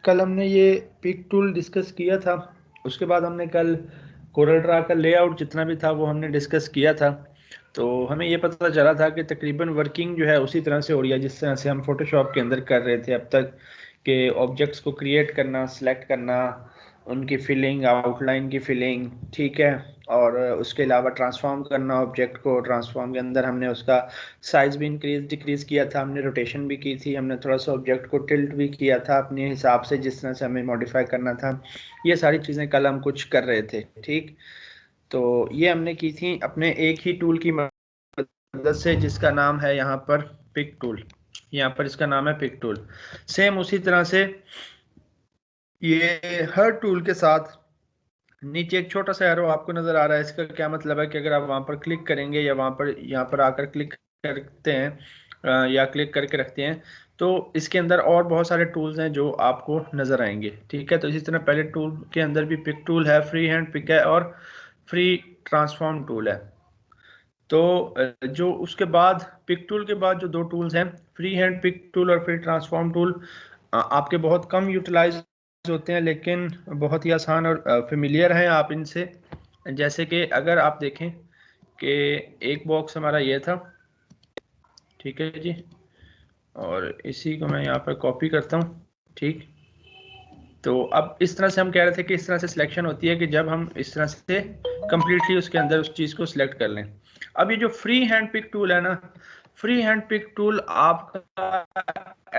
कल हमने ये पिक टूल डिस्कस किया था, उसके बाद हमने कल कोरल ड्रा का लेआउट जितना भी था वो हमने डिस्कस किया था। तो हमें ये पता चला था कि तकरीबन वर्किंग जो है उसी तरह से हो रही है जिस तरह से हम फोटोशॉप के अंदर कर रहे थे अब तक, के ऑब्जेक्ट्स को क्रिएट करना, सिलेक्ट करना, उनकी फिलिंग, आउटलाइन की फिलिंग, ठीक है, और उसके अलावा ट्रांसफॉर्म करना ऑब्जेक्ट को। ट्रांसफॉर्म के अंदर हमने उसका साइज भी इंक्रीज डिक्रीज किया था, हमने रोटेशन भी की थी, हमने थोड़ा सा ऑब्जेक्ट को टिल्ट भी किया था अपने हिसाब से जिस तरह से हमें मॉडिफाई करना था। ये सारी चीज़ें कल हम कुछ कर रहे थे, ठीक। तो ये हमने की थी अपने एक ही टूल की मदद से जिसका नाम है यहाँ पर पिक टूल। यहाँ पर इसका नाम है पिक टूल। सेम उसी तरह से ये हर टूल के साथ नीचे एक छोटा सा एरो आपको नजर आ रहा है। इसका क्या मतलब है कि अगर आप वहां पर क्लिक करेंगे या वहां पर यहाँ पर आकर क्लिक करते हैं या क्लिक करके रखते हैं तो इसके अंदर और बहुत सारे टूल्स हैं जो आपको नजर आएंगे, ठीक है। तो इसी तरह पहले टूल के अंदर भी पिक टूल है, फ्री हैंड पिक है और फ्री ट्रांसफॉर्म टूल है। तो जो उसके बाद पिक टूल के बाद जो दो टूल्स हैं, फ्री हैंड पिक टूल और फ्री ट्रांसफॉर्म टूल, आपके बहुत कम यूटिलाइज होते हैं लेकिन बहुत ही आसान और फेमिलियर हैं आप इनसे। जैसे कि अगर आप देखें कि एक बॉक्स हमारा ये था, ठीक है जी, और इसी को मैं यहाँ पर कॉपी करता हूँ, ठीक। तो अब इस तरह से हम कह रहे थे कि इस तरह से सिलेक्शन होती है कि जब हम इस तरह से कंप्लीटली उसके अंदर उस चीज़ को सिलेक्ट कर लें। अब ये जो फ्री हैंड पिक टूल है ना, फ्री हैंड पिक टूल आपका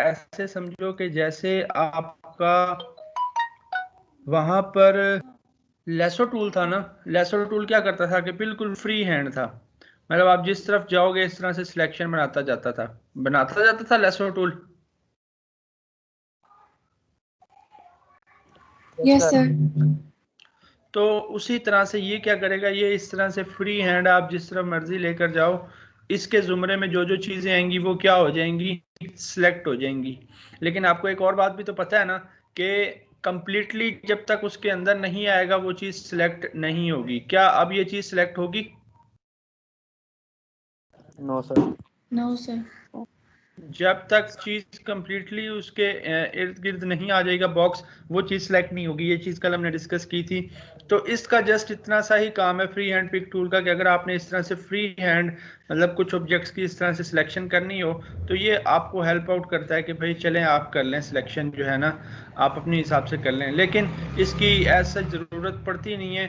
ऐसे समझो कि जैसे आपका वहां पर लेसो टूल था ना। लेसो टूल क्या करता था कि बिल्कुल फ्री हैंड था, मतलब आप जिस तरफ जाओगे इस तरह से सिलेक्शन बनाता जाता था लेसो टूल। Yes sir. तो उसी तरह से ये क्या करेगा, ये इस तरह से फ्री हैंड आप जिस तरफ मर्जी लेकर जाओ, इसके जुमरे में जो जो चीजें आएंगी वो क्या हो जाएंगी, सिलेक्ट हो जाएंगी। लेकिन आपको एक और बात भी तो पता है ना कि कंप्लीटली जब तक उसके अंदर नहीं आएगा वो चीज सिलेक्ट नहीं होगी। क्या अब ये चीज सिलेक्ट होगी? No sir. No sir. जब तक चीज कंप्लीटली उसके इर्द गिर्द नहीं आ जाएगा बॉक्स, वो चीज सेलेक्ट नहीं होगी। ये चीज कल हमने डिस्कस की थी। तो इसका जस्ट इतना सा ही काम है फ्री हैंड पिक टूल का कि अगर आपने इस तरह से फ्री हैंड मतलब कुछ ऑब्जेक्ट्स की इस तरह से सिलेक्शन करनी हो तो ये आपको हेल्प आउट करता है कि भाई चलें आप कर लें सिलेक्शन, जो है ना आप अपने हिसाब से कर लें। लेकिन इसकी एज सच ज़रूरत पड़ती नहीं है।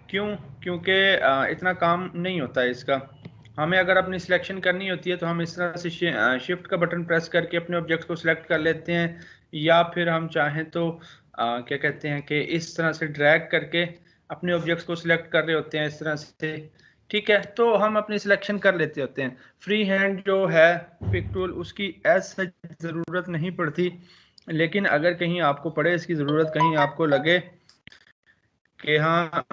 क्यों? क्योंकि इतना काम नहीं होता है इसका। हमें अगर अपनी सिलेक्शन करनी होती है तो हम इस तरह से शिफ्ट का बटन प्रेस करके अपने ऑब्जेक्ट को सिलेक्ट कर लेते हैं, या फिर हम चाहें तो क्या कहते हैं कि इस तरह से ड्रैग करके अपने ऑब्जेक्ट्स को सिलेक्ट कर रहे होते हैं इस तरह से, ठीक है। तो हम अपनी सिलेक्शन कर लेते होते हैं। फ्री हैंड जो है पिक टूल उसकी एज सच ज़रूरत नहीं पड़ती, लेकिन अगर कहीं आपको पड़े इसकी ज़रूरत, कहीं आपको लगे कि हाँ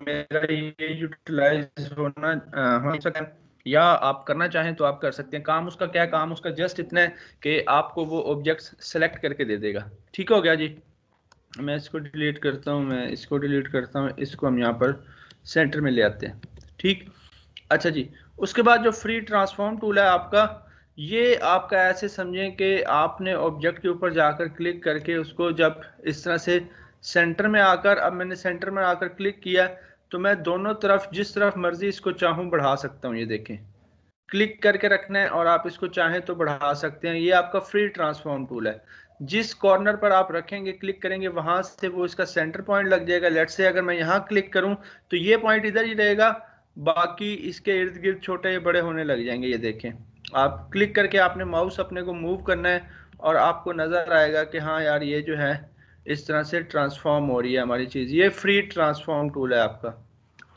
मेरा ये यूटिलाइज हो सकता है या आप करना चाहें तो आप कर सकते हैं। काम उसका क्या है, काम उसका जस्ट इतना है कि आपको वो ऑब्जेक्ट्स सेलेक्ट करके दे देगा। ठीक हो गया जी। मैं इसको डिलीट करता हूँ, मैं इसको डिलीट करता हूँ, इसको हम यहाँ पर सेंटर में ले आते हैं, ठीक। अच्छा जी, उसके बाद जो फ्री ट्रांसफॉर्म टूल है आपका, ये आपका ऐसे समझें कि आपने ऑब्जेक्ट के ऊपर जाकर क्लिक करके उसको जब इस तरह से सेंटर में आकर, अब मैंने सेंटर में आकर क्लिक किया तो मैं दोनों तरफ जिस तरफ मर्जी इसको चाहूँ बढ़ा सकता हूँ। ये देखें, क्लिक करके रखना है और आप इसको चाहें तो बढ़ा सकते हैं। ये आपका फ्री ट्रांसफॉर्म टूल है। जिस कॉर्नर पर आप रखेंगे, क्लिक करेंगे, वहां से वो इसका सेंटर पॉइंट लग जाएगा। लेट से अगर मैं यहाँ क्लिक करूं तो ये पॉइंट इधर ही रहेगा, बाकी इसके इर्द गिर्द छोटे बड़े होने लग जाएंगे। ये देखें, आप क्लिक करके आपने माउस अपने को मूव करना है और आपको नजर आएगा कि हाँ यार ये जो है इस तरह से ट्रांसफॉर्म हो रही है हमारी चीज। ये फ्री ट्रांसफॉर्म टूल है आपका,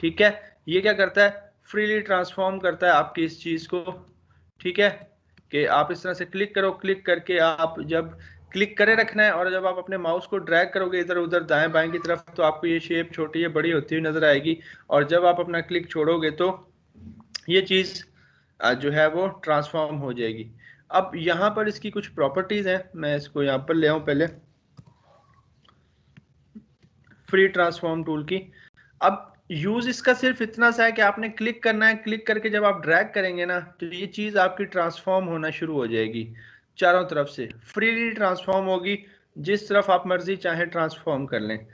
ठीक है। ये क्या करता है, फ्रीली ट्रांसफॉर्म करता है आपकी इस चीज को, ठीक है। कि आप इस तरह से क्लिक करो, क्लिक करके आप जब क्लिक करे रखना है और जब आप अपने माउस को ड्रैग करोगे इधर उधर दाएं बाएं की तरफ तो आपको ये शेप छोटी या बड़ी होती हुई नजर आएगी, और जब आप अपना क्लिक छोड़ोगे तो ये चीज जो है वो ट्रांसफॉर्म हो जाएगी। अब यहाँ पर इसकी कुछ प्रॉपर्टीज हैं, मैं इसको यहाँ पर ले आऊं पहले फ्री ट्रांसफॉर्म टूल की। अब यूज इसका सिर्फ इतना सा है कि आपने क्लिक करना है, क्लिक करके जब आप ड्रैग करेंगे ना तो ये चीज आपकी ट्रांसफॉर्म होना शुरू हो जाएगी चारों तरफ से, फ्रीली ट्रांसफॉर्म होगी। जिस तरफ आप मर्जी चाहे ट्रांसफॉर्म कर लें,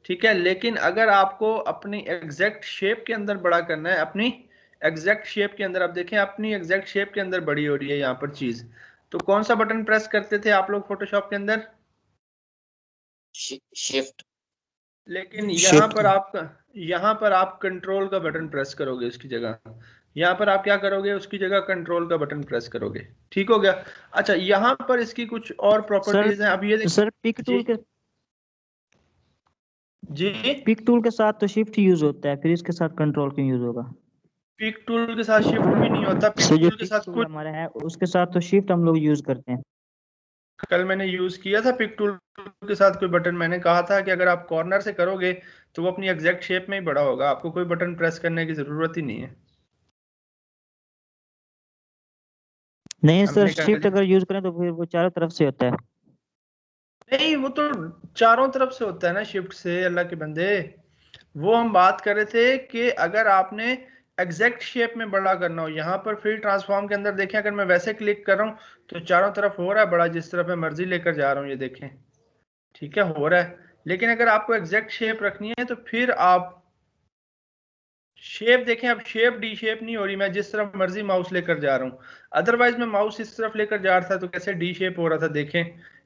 ठीक है। लेकिन अगर आपको अपनी एग्जैक्ट शेप के अंदर बड़ा करना है, अपनी एग्जैक्ट शेप के अंदर, आप देखें अपनी एग्जैक्ट शेप के अंदर बड़ी हो रही है यहाँ पर चीज, तो कौन सा बटन प्रेस करते थे आप लोग फोटोशॉप के अंदर? शिफ्ट। लेकिन यहाँ पर आप कंट्रोल का बटन प्रेस करोगे उसकी जगह, यहाँ पर आप क्या करोगे, उसकी जगह कंट्रोल का बटन प्रेस करोगे, ठीक हो गया। अच्छा, यहाँ पर इसकी कुछ और प्रॉपर्टीज हैं, अब ये देखिए सर पिक टूल के जी, पिक टूल के साथ तो शिफ्ट यूज होता है, फिर इसके साथ कंट्रोल क्यों यूज होगा? पिक टूल के साथ शिफ्ट भी नहीं होता, पिक जो टूल के पिक साथ टूल कुछ, हमारा है उसके साथ तो शिफ्ट हम लोग यूज करते हैं। कल मैंने यूज किया था पिक टूल के साथ कोई बटन, मैंने कहा था कि अगर आप कॉर्नर से करोगे तो वो अपनी एग्जैक्ट शेप में ही बड़ा होगा, आपको कोई बटन प्रेस करने की जरूरत ही नहीं है। नहीं सर, हमने कहा शिफ्ट अगर यूज करें तो फिर वो चारों तरफ से होता है। नहीं, वो तो चारों तरफ से होता है ना शिफ्ट से, अल्लाह के बंदे। वो हम बात कर रहे थे कि अगर आपने एग्जैक्ट शेप में बड़ा करना हो, यहाँ पर फिल ट्रांसफॉर्म के अंदर देखें, अगर मैं वैसे क्लिक कर रहा हूँ तो चारों तरफ हो रहा है बड़ा, जिस तरफ मैं मर्जी लेकर जा रहा हूँ, ये देखें, ठीक है, हो रहा है। लेकिन अगर आपको एग्जैक्ट शेप रखनी है तो फिर आप शेप देखें, अब शेप डी शेप नहीं हो रही, मैं जिस तरफ मर्जी माउस लेकर जा रहा हूँ। अदरवाइज मैं माउस इस तरफ लेकर जा रहा था तो कैसे डी शेप हो रहा था, देखें।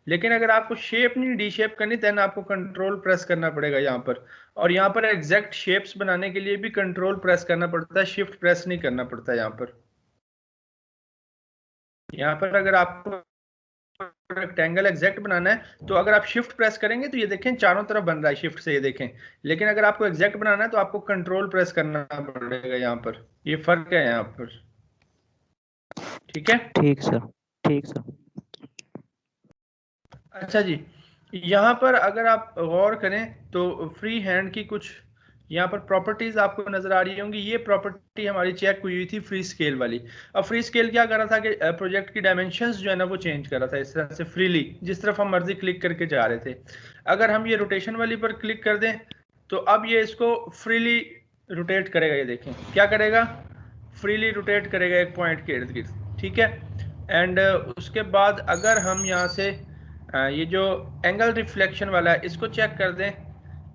लेकिन अगर आपको शेप नहीं डी शेप करनी, देन आपको कंट्रोल प्रेस करना पड़ेगा यहाँ पर। और यहाँ पर एग्जैक्ट शेप्स बनाने के लिए भी कंट्रोल प्रेस करना पड़ता है, शिफ्ट प्रेस नहीं करना पड़ता यहाँ पर। यहाँ पर अगर आपको रेक्टेंगल एग्जैक्ट बनाना है तो अगर आप शिफ्ट प्रेस करेंगे तो ये देखें चारों तरफ बन रहा है शिफ्ट से, ये देखें। लेकिन अगर आपको एग्जैक्ट बनाना है तो आपको कंट्रोल प्रेस करना पड़ेगा यहाँ पर, ये फर्क है यहाँ पर, ठीक है। ठीक सर, ठीक सर। अच्छा जी, यहाँ पर अगर आप गौर करें तो फ्री हैंड की कुछ यहाँ पर प्रॉपर्टीज आपको नजर आ रही होंगी। ये प्रॉपर्टी हमारी चेक हुई थी फ्री स्केल वाली। अब फ्री स्केल क्या कर रहा था कि प्रोजेक्ट की डायमेंशंस जो है ना वो चेंज कर रहा था इस तरह से फ्रीली, जिस तरफ हम मर्जी क्लिक करके जा रहे थे। अगर हम ये रोटेशन वाली पर क्लिक कर दें तो अब ये इसको फ्रीली रोटेट करेगा, ये देखें क्या करेगा, फ्रीली रोटेट करेगा एक पॉइंट के इर्द गिर्द, ठीक है। एंड उसके बाद अगर हम यहाँ से ये जो एंगल रिफ्लेक्शन वाला है इसको चेक कर दें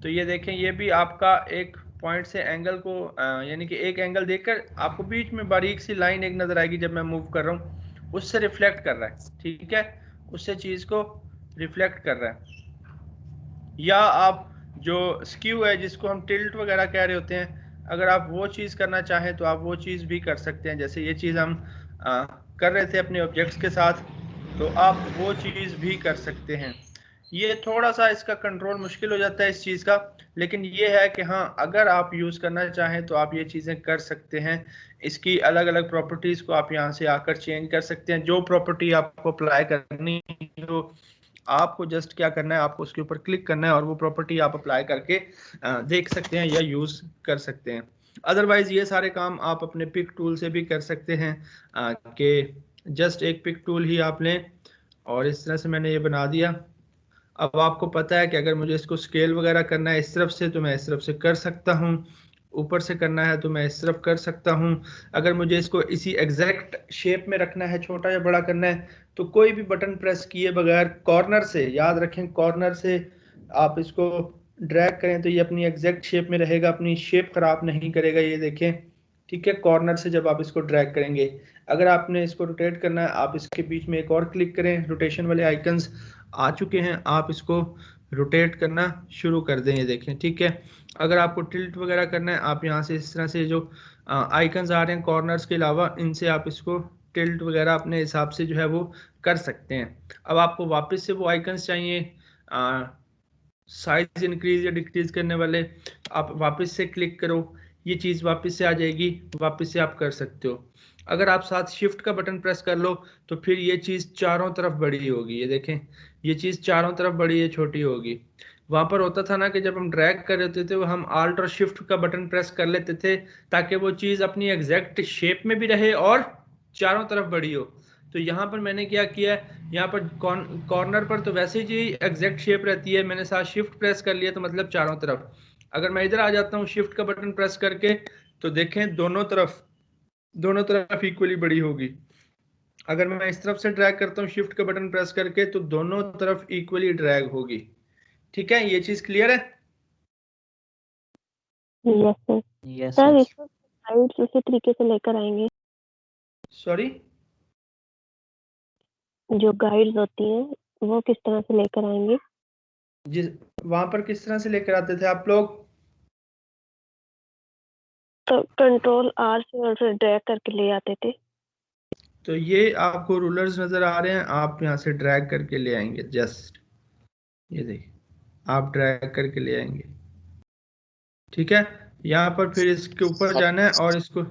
तो ये देखें, ये भी आपका एक पॉइंट से एंगल को यानी कि एक एंगल देखकर आपको बीच में बारीक सी लाइन एक नजर आएगी जब मैं मूव कर रहा हूँ, उससे रिफ्लेक्ट कर रहा है, ठीक है, उससे चीज को रिफ्लेक्ट कर रहा है। या आप जो स्क्यू है जिसको हम टिल्ट वगैरह कह रहे होते हैं, अगर आप वो चीज करना चाहें तो आप वो चीज भी कर सकते हैं, जैसे ये चीज हम कर रहे थे अपने ऑब्जेक्ट्स के साथ, तो आप वो चीज भी कर सकते हैं। ये थोड़ा सा इसका कंट्रोल मुश्किल हो जाता है इस चीज का, लेकिन ये है कि हाँ अगर आप यूज करना चाहें तो आप ये चीजें कर सकते हैं। इसकी अलग अलग प्रॉपर्टीज को आप यहाँ से आकर चेंज कर सकते हैं, जो प्रॉपर्टी आपको अप्लाई करनी हो आपको जस्ट क्या करना है, आपको उसके ऊपर क्लिक करना है और वो प्रॉपर्टी आप अप्लाई करके देख सकते हैं या यूज कर सकते हैं। अदरवाइज ये सारे काम आप अपने पिक टूल से भी कर सकते हैं कि जस्ट एक पिक टूल ही आप लें और इस तरह से मैंने ये बना दिया। अब आपको पता है कि अगर मुझे इसको स्केल वगैरह करना है इस तरफ से तो मैं इस तरफ से कर सकता हूँ, ऊपर से करना है तो मैं इस तरफ कर सकता हूँ। अगर मुझे इसको इसी एग्जैक्ट शेप में रखना है, छोटा या बड़ा करना है, तो कोई भी बटन प्रेस किए बगैर कॉर्नर से, याद रखें कॉर्नर से आप इसको ड्रैग करें तो ये अपनी एग्जैक्ट शेप में रहेगा, अपनी शेप खराब नहीं करेगा, ये देखें, ठीक है। कॉर्नर से जब आप इसको ड्रैग करेंगे, अगर आपने इसको रोटेट करना है आप इसके बीच में एक और क्लिक करें, रोटेशन वाले आइकन्स आ चुके हैं, आप इसको रोटेट करना शुरू कर दें, ये देखें, ठीक है। अगर आपको टिल्ट वगैरह करना है आप यहाँ से इस तरह से जो आइकन्स आ रहे हैं कॉर्नर्स के अलावा, इनसे आप इसको टिल्ट वगैरह अपने हिसाब से जो है वो कर सकते हैं। अब आपको वापस से वो आइकन्स चाहिए साइज इंक्रीज या डिक्रीज करने वाले, आप वापस से क्लिक करो, ये चीज़ वापस से आ जाएगी, वापस से आप कर सकते हो। अगर आप साथ शिफ्ट का बटन प्रेस कर लो तो फिर ये चीज़ चारों तरफ बड़ी होगी, ये देखें, ये चीज़ चारों तरफ बड़ी है, छोटी होगी। वहां पर होता था ना कि जब हम ड्रैग कर रहे थे वो हम आल्ट और शिफ्ट का बटन प्रेस कर लेते थे ताकि वो चीज़ अपनी एग्जैक्ट शेप में भी रहे और चारों तरफ बड़ी हो। तो यहाँ पर मैंने क्या किया है, यहाँ पर कॉर्नर पर तो वैसे ही एग्जैक्ट शेप रहती है, मैंने साथ शिफ्ट प्रेस कर लिया तो मतलब चारों तरफ। अगर मैं इधर आ जाता हूँ शिफ्ट का बटन प्रेस करके तो देखें दोनों तरफ इक्वली बड़ी होगी। अगर मैं इस तरफ से ड्रैग करता हूँ शिफ्ट का बटन प्रेस करके तो दोनों तरफ इक्वली ड्रैग होगी। ठीक है, ये चीज क्लियर है? Yes sir. Yes sir sir. इसको साइड्स उसी तरीके से लेकर आएंगे, सॉरी, जो गाइड्स होती हैं वो किस तरह से लेकर आएंगे? जिस वहां पर किस तरह से लेकर आते थे आप लोग? तो कंट्रोल आर से और फिर ड्रैग करके ले आते थे। तो ये आपको रूलर्स नजर आ रहे हैं, आप यहाँ से ड्रैग करके ले आएंगे। जस्ट ये देखिए, आप ड्रैग करके ले आएंगे। ठीक है, यहाँ पर फिर इसके ऊपर सर जाना है और इसको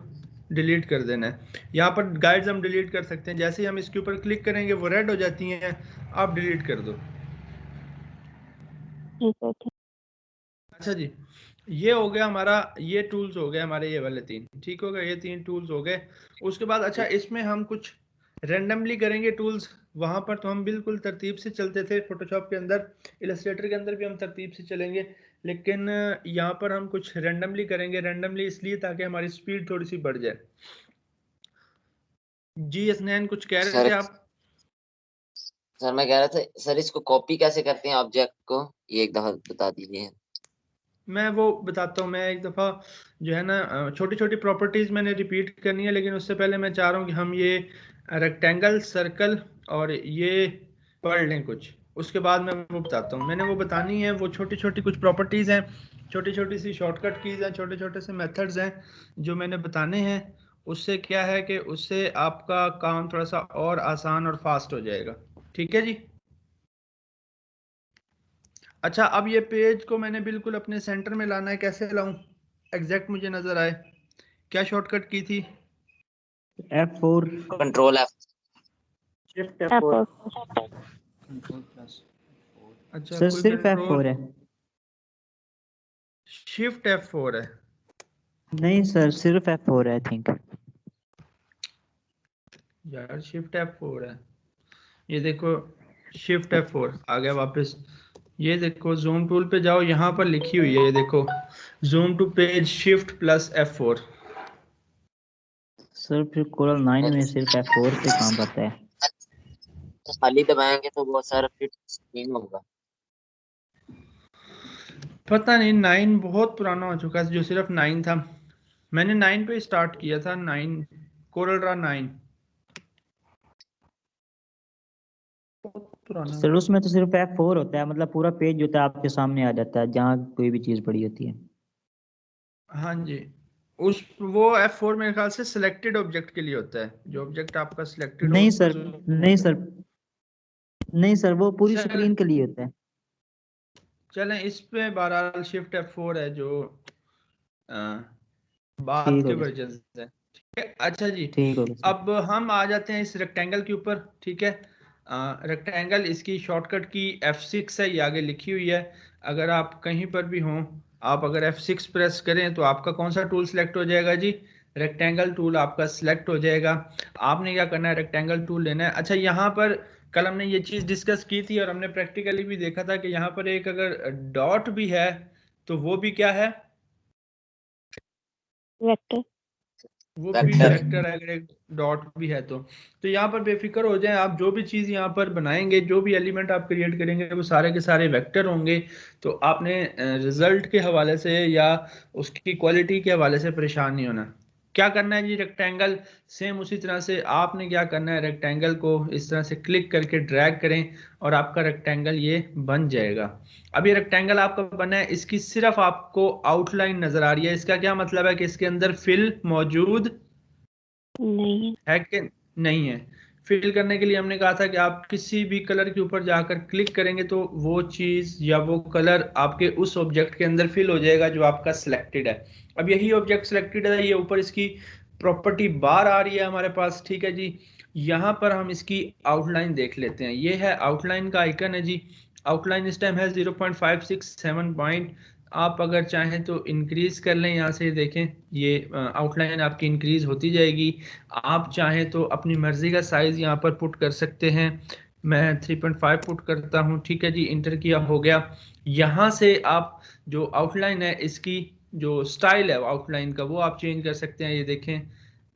डिलीट कर देना है। यहाँ पर गाइड्स हम डिलीट कर सकते हैं, जैसे ही हम इसके ऊपर क्लिक करेंगे वो रेड हो जाती हैं, आप डिलीट कर दो। जी सर ठीक। अच्छा जी, ये हो गया हमारा, ये टूल्स हो गए हमारे, ये वाले तीन। ठीक हो गए, ये तीन टूल्स हो गए। उसके बाद अच्छा इसमें हम कुछ रेंडमली करेंगे टूल्स। वहां पर तो हम बिल्कुल तरतीब से चलते थे फोटोशॉप के अंदर, इलस्ट्रेटर के अंदर भी हम तरतीब से चलेंगे, लेकिन यहाँ पर हम कुछ रेंडमली करेंगे। रेंडमली इसलिए ताकि हमारी स्पीड थोड़ी सी बढ़ जाए। जी हसनैन कुछ कह रहे थे आप? सर मैं कह रहा था सर इसको कॉपी कैसे करते हैं ऑब्जेक्ट को, ये एक दफा बता दीजिए। मैं वो बताता हूँ। मैं एक दफ़ा जो है ना छोटी छोटी प्रॉपर्टीज़ मैंने रिपीट करनी है, लेकिन उससे पहले मैं चाह रहा हूँ कि हम ये रेक्टेंगल, सर्कल और ये पढ़ लें कुछ, उसके बाद मैं वो बताता हूँ। मैंने वो बतानी है, वो छोटी छोटी कुछ प्रॉपर्टीज़ हैं, छोटी छोटी सी शॉर्टकट कीज़ हैं, छोटे छोटे से मेथड्स हैं जो मैंने बताने हैं। उससे क्या है कि उससे आपका काम थोड़ा सा और आसान और फास्ट हो जाएगा। ठीक है जी। अच्छा, अब ये पेज को मैंने बिल्कुल अपने सेंटर में लाना है। कैसे लाऊं एग्जैक्ट मुझे नजर आए? क्या शॉर्टकट की थी? F4। Control F. Shift F4। Control plus. अच्छा, सर कोई सिर्फ कंट्रोल F4 है। शिफ्ट F4 है? नहीं सर, सिर्फ F4 है आई थिंक। यार शिफ्ट F4 है, ये देखो शिफ्ट F4 आ गया वापस। ये देखो जूम टूल पे जाओ, यहाँ पर लिखी हुई है, ये देखो zoom to page shift plus F4। Sir फिर कोरल 9 में सिर्फ F4 पे काम करता है। खाली दबाएंगे तो बहुत सारा फिट स्क्रीन होगा। पता नहीं, 9 बहुत पुराना हो चुका है, जो सिर्फ 9 था। मैंने 9 पे स्टार्ट किया था, 9 कोरल ड्रा 9 पुराना। सर उसमें तो सिर्फ F4 होता है, मतलब पूरा पेज होता है आपके सामने आ जाता है जहाँ कोई भी चीज पड़ी होती है। हाँ जी, उस वो F4 मेरे ख्याल से सिलेक्टेड ऑब्जेक्ट के लिए होता है, जो ऑब्जेक्ट आपका सिलेक्टेड हो नहीं उसको सर, नहीं सर, नहीं सर, वो पूरी चल स्क्रीन के लिए होता है। चलें इस पे बहरहाल शिफ्ट F4 है जो बाद ठीक के हो गया, वर्जन है। ठीक है, अच्छा जी। ठीक हो गया सर। अब हम आ जाते हैं इस रेक्टेंगल के ऊपर। ठीक है, रेक्टेंगल, इसकी शॉर्टकट की F6 है, ये आगे लिखी हुई है। अगर आप कहीं पर भी हों, आप अगर F6 प्रेस करें तो आपका कौन सा टूल सेलेक्ट हो जाएगा जी? रेक्टेंगल टूल आपका सिलेक्ट हो जाएगा। आपने क्या करना है, रेक्टेंगल टूल लेना है। अच्छा, यहाँ पर कल हमने ये चीज़ डिस्कस की थी और हमने प्रैक्टिकली भी देखा था कि यहाँ पर एक अगर डॉट भी है तो वो भी क्या है? वेक्टर। वो भी वेक्टर। वेक्टर है, अगर एक डॉट भी है तो यहाँ पर बेफिक्र हो जाएं आप। जो भी चीज़ यहाँ पर बनाएंगे, जो भी एलिमेंट आप क्रिएट करेंगे, वो सारे के सारे वेक्टर होंगे। तो आपने रिजल्ट के हवाले से या उसकी क्वालिटी के हवाले से परेशान नहीं होना। क्या करना है जी, रेक्टेंगल सेम उसी तरह से आपने क्या करना है, रेक्टेंगल को इस तरह से क्लिक करके ड्रैग करें और आपका रेक्टेंगल ये बन जाएगा। अब ये रेक्टेंगल आपका बना है, इसकी सिर्फ आपको आउटलाइन नजर आ रही है। इसका क्या मतलब है कि इसके अंदर फिल मौजूद नहीं है कि नहीं है? फिल करने के लिए हमने कहा था कि आप किसी भी कलर के ऊपर जाकर क्लिक करेंगे तो वो चीज या वो कलर आपके उस ऑब्जेक्ट के अंदर फिल हो जाएगा जो आपका सिलेक्टेड है। अब यही ऑब्जेक्ट सिलेक्टेड है, ये ऊपर इसकी प्रॉपर्टी बार आ रही है हमारे पास। ठीक है जी, यहाँ पर हम इसकी आउटलाइन देख लेते हैं। ये है आउटलाइन का आइकन है जी। आउटलाइन इस टाइम है 0.567 पॉइंट। आप अगर चाहें तो इंक्रीज कर लें, यहाँ से देखें ये आउटलाइन आपकी इंक्रीज होती जाएगी। आप चाहें तो अपनी मर्जी का साइज यहाँ पर पुट कर सकते हैं। मैं 3.5 पुट करता हूँ। ठीक है जी, इंटर किया, हो गया। यहाँ से आप जो आउटलाइन है, इसकी जो स्टाइल है आउटलाइन का, वो आप चेंज कर सकते हैं। ये देखें,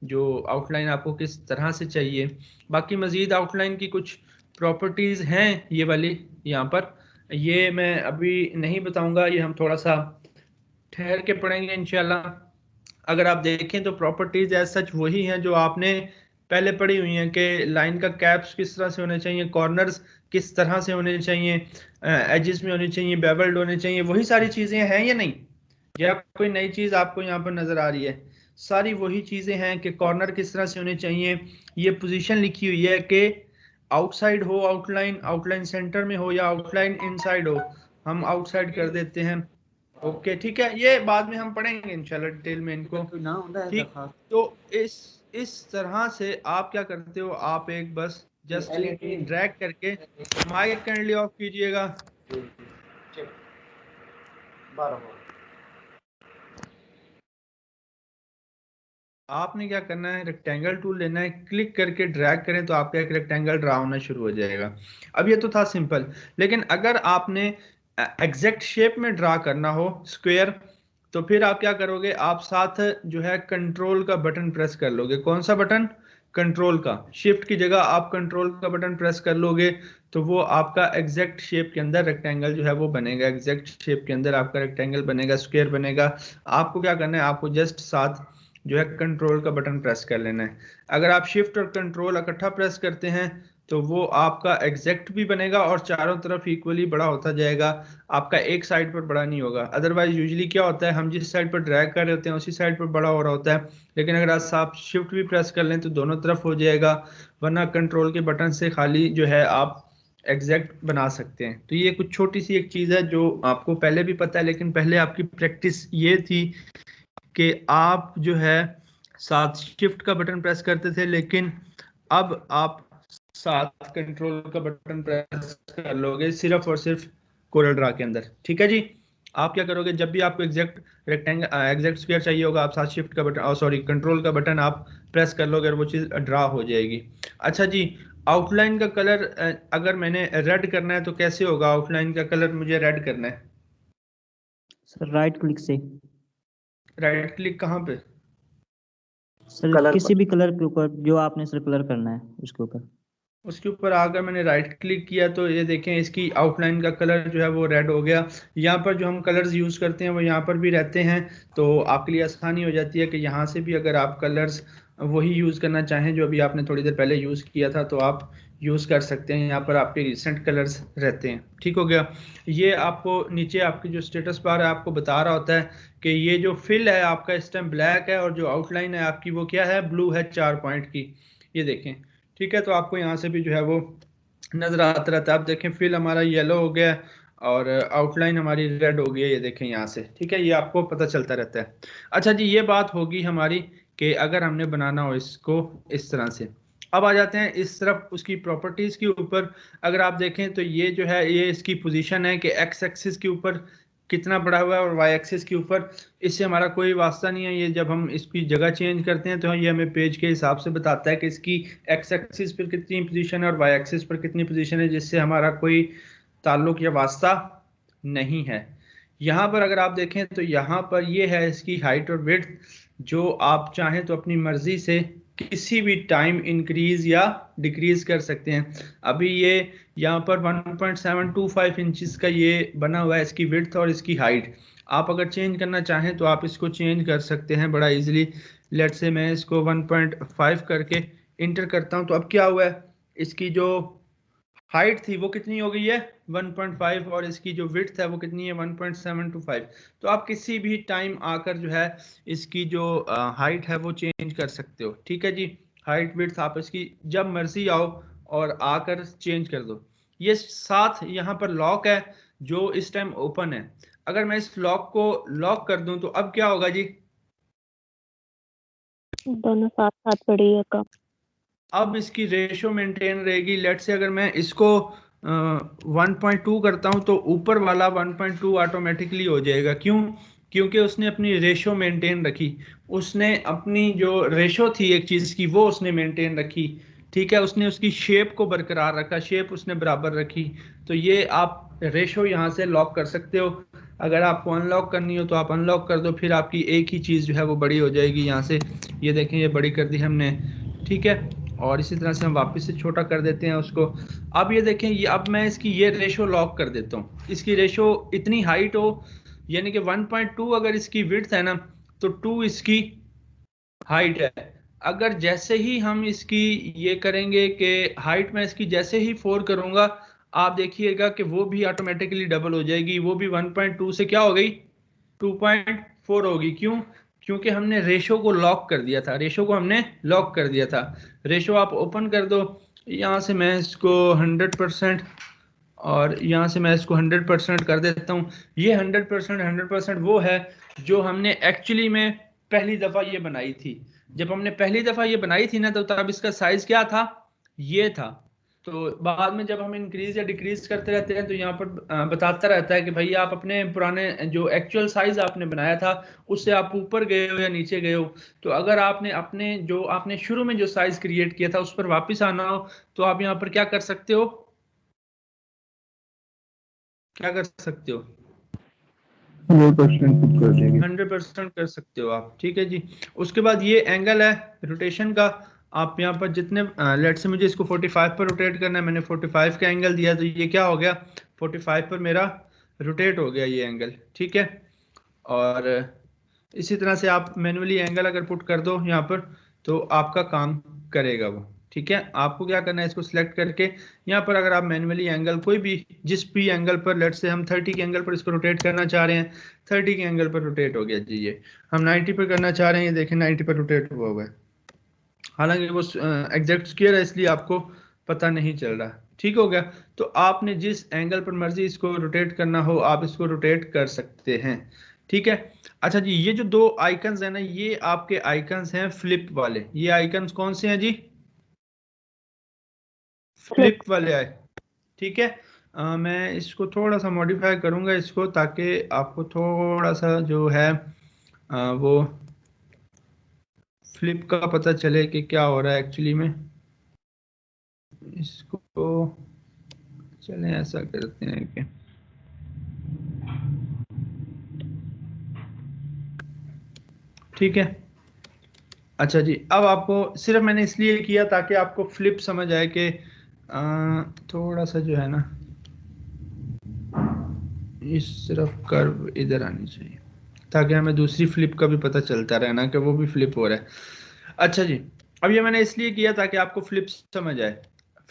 जो आउटलाइन आपको किस तरह से चाहिए। बाकी मज़ीद आउटलाइन की कुछ प्रॉपर्टीज़ हैं ये वाली यहाँ पर, ये मैं अभी नहीं बताऊंगा, ये हम थोड़ा सा ठहर के पढ़ेंगे इंशाल्लाह। अगर आप देखें तो प्रॉपर्टीज एज सच वही हैं जो आपने पहले पढ़ी हुई हैं कि लाइन का कैप्स किस तरह से होने चाहिए, कॉर्नर्स किस तरह से होने चाहिए, एजेस में होने चाहिए, बेवल्ड होने चाहिए, वही सारी चीज़ें हैं या नहीं? या कोई नई चीज़ आपको यहाँ पर नज़र आ रही है? सारी वही चीज़ें हैं कि कॉर्नर किस तरह से होने चाहिए, ये पोजीशन लिखी हुई है कि आउटसाइड हो आउटलाइन, आउटलाइन सेंटर में हो या आउटलाइन इनसाइड हो। हम आउटसाइड कर देते हैं। ओके ठीक है, ये बाद में हम पढ़ेंगे इंशाल्लाह डिटेल में इनको। ठीक, तो इस तरह से आप क्या करते हो, आप एक बस जस्ट ड्रैग करके, माइक काइंडली ऑफ कीजिएगा। आपने क्या करना है, रेक्टेंगल टूल लेना है, क्लिक करके ड्रैग करें तो आपका एक रेक्टेंगल ड्रा होना शुरू हो जाएगा। अब ये तो था सिंपल, लेकिन अगर आपने एग्जैक्ट शेप में ड्रा करना हो स्क्वायर, तो फिर आप क्या करोगे, आप साथ जो है कंट्रोल का बटन प्रेस कर लोगे। कौन सा बटन? कंट्रोल का। शिफ्ट की जगह आप कंट्रोल का बटन प्रेस कर लोगे तो वो आपका एग्जैक्ट शेप के अंदर रेक्टेंगल जो है वो बनेगा, एग्जैक्ट शेप के अंदर आपका रेक्टेंगल बनेगा, स्क्वायर बनेगा। आपको क्या करना है, आपको जस्ट साथ जो है कंट्रोल का बटन प्रेस कर लेना है। अगर आप शिफ्ट और कंट्रोल इकट्ठा प्रेस करते हैं तो वो आपका एग्जैक्ट भी बनेगा और चारों तरफ इक्वली बड़ा होता जाएगा, आपका एक साइड पर बड़ा नहीं होगा। अदरवाइज यूजुअली क्या होता है, हम जिस साइड पर ड्रैग कर रहे होते हैं उसी साइड पर बड़ा हो रहा होता है, लेकिन अगर आप शिफ्ट भी प्रेस कर लें तो दोनों तरफ हो जाएगा, वरना कंट्रोल के बटन से खाली जो है आप एग्जैक्ट बना सकते हैं। तो ये कुछ छोटी सी एक चीज़ है जो आपको पहले भी पता है, लेकिन पहले आपकी प्रैक्टिस ये थी कि आप जो है साथ शिफ्ट का बटन प्रेस करते थे, लेकिन अब आप साथ कंट्रोल का बटन प्रेस कर लोगे सिर्फ और सिर्फ कोरल ड्रा के अंदर। ठीक है जी, आप क्या करोगे, जब भी आपको एग्जैक्ट रेक्टेंगल एग्जैक्ट स्क्वायर चाहिए होगा, आप साथ शिफ्ट का बटन सॉरी कंट्रोल का बटन आप प्रेस कर लोगे और वो चीज़ ड्रा हो जाएगी। अच्छा जी, आउटलाइन का कलर अगर मैंने रेड करना है तो कैसे होगा? आउटलाइन का कलर मुझे रेड करना है सर राइट क्लिक से। राइट क्लिक कहाँ पे? सर किसी भी कलर के ऊपर जो आपने सर कलर करना है उसके ऊपर। उसके ऊपर आकर मैंने राइट क्लिक किया तो ये देखें इसकी आउटलाइन का कलर जो है वो रेड हो गया। यहाँ पर जो हम कलर्स यूज़ करते हैं वो यहाँ पर भी रहते हैं, तो आपके लिए आसानी हो जाती है कि यहाँ से भी अगर आप कलर्स वही यूज़ करना चाहें जो अभी आपने थोड़ी देर पहले यूज़ किया था तो आप यूज़ कर सकते हैं। यहाँ पर आपके रिसेंट कलर्स रहते हैं। ठीक हो गया। ये आपको नीचे आपकी जो स्टेटस बार है आपको बता रहा होता है कि ये जो फिल है आपका इस टाइम ब्लैक है और जो आउटलाइन है आपकी वो क्या है, ब्लू है 4 पॉइंट की। ये देखें, ठीक है, तो आपको यहाँ से भी जो है वो नजर आता रहता है। आप देखें फिल हमारा येलो हो गया और आउटलाइन हमारी रेड हो गई है, ये देखें यहाँ से। ठीक है, ये आपको पता चलता रहता है। अच्छा जी, ये बात होगी हमारी कि अगर हमने बनाना हो इसको इस तरह से। अब आ जाते हैं इस तरफ उसकी प्रॉपर्टीज के ऊपर। अगर आप देखें तो ये जो है ये इसकी पोजीशन है कि एक्स एक्सिस के ऊपर कितना बढ़ा हुआ है और वाई एक्सिस के ऊपर इससे हमारा कोई वास्ता नहीं है। ये जब हम इसकी जगह चेंज करते हैं तो ये हमें पेज के हिसाब से बताता है कि इसकी एक्स एक्सिस पर कितनी पोजीशन है और वाई एक्सिस पर कितनी पोजीशन है, जिससे हमारा कोई ताल्लुक या वास्ता नहीं है। यहाँ पर अगर आप देखें तो यहाँ पर ये है इसकी हाइट और विड्थ, जो आप चाहें तो अपनी मर्जी से किसी भी टाइम इंक्रीज या डिक्रीज कर सकते हैं। अभी ये यहाँ पर 1.725 इंचेस का ये बना हुआ है इसकी विड्थ और इसकी हाइट। आप अगर चेंज करना चाहें तो आप इसको चेंज कर सकते हैं बड़ा इजीली। लेट से मैं इसको 1.5 करके इंटर करता हूं तो अब क्या हुआ है, इसकी जो हाइट थी वो कितनी हो गई है 1.5 और इसकी जो विड्थ है वो कितनी है 1.725। तो आप किसी भी टाइम आकर जो है इसकी जो हाइट है वो चेंज कर सकते हो। ठीक है जी, हाइट विड्थ आप इसकी जब मर्जी आओ और आकर चेंज कर दो। ये साथ यहाँ पर लॉक है जो इस टाइम ओपन है। अगर मैं इस लॉक को लॉक कर दूं तो अब क्या होगा जी, दोनों साथ साथ पड़िएगा। अब इसकी रेशो मेंटेन रहेगी। लेट से अगर मैं इसको 1.2 करता हूं तो ऊपर वाला 1.2 ऑटोमेटिकली हो जाएगा। क्यों? क्योंकि उसने अपनी रेशो मेंटेन रखी, उसने अपनी जो रेशो थी एक चीज की वो उसने मेंटेन रखी। ठीक है, उसने उसकी शेप को बरकरार रखा, शेप उसने बराबर रखी। तो ये आप रेशो यहाँ से लॉक कर सकते हो। अगर आपको अनलॉक करनी हो तो आप अनलॉक कर दो, फिर आपकी एक ही चीज़ जो है वो बड़ी हो जाएगी यहाँ से। ये देखें ये बड़ी कर दी हमने, ठीक है। और इसी तरह से हम वापस से छोटा कर देते हैं उसको। अब ये देखें, ये अब मैं इसकी ये रेशो लॉक कर देता हूँ। इसकी रेशो इतनी हाइट हो, यानी कि 1.2 अगर इसकी विड्थ है ना, तो 2 इसकी हाइट है। अगर जैसे ही हम इसकी ये करेंगे कि हाइट में इसकी जैसे ही 4 करूंगा, आप देखिएगा कि वो भी ऑटोमेटिकली डबल हो जाएगी, वो भी 1.2 से क्या हो गई 2.4 होगी। क्यों? क्योंकि हमने रेशो को लॉक कर दिया था, रेशो को हमने लॉक कर दिया था। रेशो आप ओपन कर दो, यहाँ से मैं इसको 100% और यहाँ से मैं इसको 100% कर देता हूँ। ये 100% वो है जो हमने एक्चुअली में पहली दफ़ा ये बनाई थी। जब हमने पहली दफ़ा ये बनाई थी ना, तो तब इसका साइज़ क्या था, ये था। तो बाद में जब हम इंक्रीज या डिक्रीज करते रहते हैं तो यहाँ पर बताता रहता है कि भाई आप अपने पुराने जो एक्चुअल साइज आपने बनाया था उससे आप ऊपर गए हो या नीचे गए हो। तो अगर आपने अपने जो आपने शुरू में जो साइज क्रिएट किया था उस पर वापस आना हो, तो आप यहाँ पर क्या कर सकते हो, क्या कर सकते हो, 100% कर सकते हो आप, ठीक है जी। उसके बाद ये एंगल है रोटेशन का। आप यहाँ पर जितने लेट से मुझे इसको 45 पर रोटेट करना है, मैंने 45 का एंगल दिया, तो ये क्या हो गया 45 पर मेरा रोटेट हो गया ये एंगल, ठीक है। और इसी तरह से आप मैनुअली एंगल अगर पुट कर दो यहाँ पर तो आपका काम करेगा वो, ठीक है। आपको क्या करना है, इसको सिलेक्ट करके यहाँ पर अगर आप मैनुअली एंगल कोई भी जिस भी एंगल पर, लेट से हम 30 के एंगल पर इसको रोटेट करना चाह रहे हैं, 30 के एंगल पर रोटेट हो गया जी। ये हम 90 पर करना चाह रहे हैं, ये देखें 90 पर रोटेट हुआ हुआ है। हालांकि वो एग्जैक्ट स्क्वायर है इसलिए आपको पता नहीं चल रहा, ठीक हो गया। तो आपने जिस एंगल पर मर्जी इसको रोटेट करना हो आप इसको रोटेट कर सकते हैं, ठीक है। अच्छा जी, ये जो दो आइकन्स है ना, ये आपके आइकन्स हैं फ्लिप वाले। ये आइकन्स कौन से हैं जी, फ्लिप वाले आए, ठीक है। मैं इसको थोड़ा सा मॉडिफाई करूंगा इसको, ताकि आपको थोड़ा सा जो है वो फ्लिप का पता चले कि क्या हो रहा है एक्चुअली में। इसको चलें ऐसा करते हैं कि ठीक है। अच्छा जी, अब आपको सिर्फ मैंने इसलिए किया ताकि आपको फ्लिप समझ आए कि थोड़ा सा जो है ना इस तरफ कर्व इधर आनी चाहिए, ताकि हमें दूसरी फ्लिप का भी पता चलता रहे ना कि वो भी फ्लिप हो रहा है। अच्छा जी, अब ये मैंने इसलिए किया ताकि आपको फ्लिप समझ आए।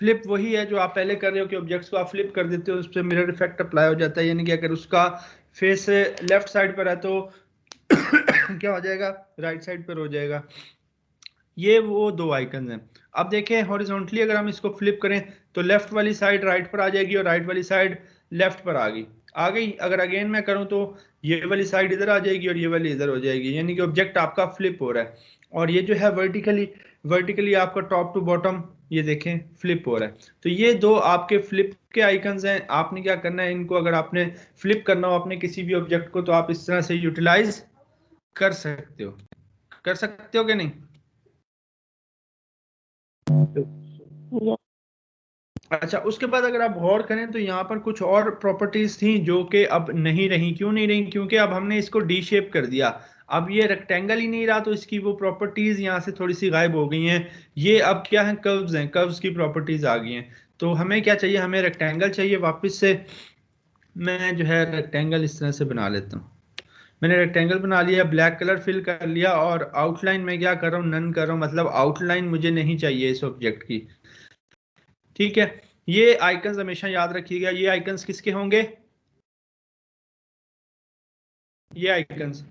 फ्लिप वही है जो आप पहले कर रहे हो कि ऑब्जेक्ट्स को आप फ्लिप कर देते हो, उस पर मिरर इफेक्ट अप्लाई हो जाता है, यानी कि अगर उसका फेस लेफ्ट साइड पर है तो क्या हो जाएगा, राइट साइड पर हो जाएगा। ये वो दो आइकन हैं। अब देखें हॉरिजॉन्टली अगर हम इसको फ्लिप करें तो लेफ्ट वाली साइड राइट पर आ जाएगी और राइट वाली साइड लेफ्ट पर आ गई। अगर अगेन मैं करूं तो ये वाली साइड इधर आ जाएगी और ये वाली इधर हो जाएगी, यानी कि ऑब्जेक्ट आपका फ्लिप हो रहा है। और ये जो है वर्टिकली आपका टॉप टू बॉटम ये देखें फ्लिप हो रहा है। तो ये दो आपके फ्लिप के आइकन्स हैं। आपने क्या करना है, इनको अगर आपने फ्लिप करना हो अपने किसी भी ऑब्जेक्ट को तो आप इस तरह से यूटिलाइज कर सकते हो, कर सकते हो कि नहीं। Yes. अच्छा, उसके बाद अगर आप गौर करें तो यहाँ पर कुछ और प्रॉपर्टीज थी जो कि अब नहीं रही। क्यों नहीं रही? क्योंकि अब हमने इसको डी शेप कर दिया। अब ये रेक्टेंगल ही नहीं रहा, तो इसकी वो प्रॉपर्टीज यहाँ से थोड़ी सी गायब हो गई हैं। ये अब क्या है, कर्व्स हैं, कर्व्स की प्रॉपर्टीज आ गई हैं। तो हमें क्या चाहिए, हमें रेक्टेंगल चाहिए वापस से। मैं जो है रेक्टेंगल इस तरह से बना लेता हूँ। मैंने रेक्टेंगल बना लिया, ब्लैक कलर फिल कर लिया और आउटलाइन में क्या कर रहा हूँ, नन कर रहा हूँ, मतलब आउटलाइन मुझे नहीं चाहिए इस ऑब्जेक्ट की, ठीक है। ये आइकन्स हमेशा याद रखिएगा, ये आइकन्स किसके होंगे, ये आइकन्स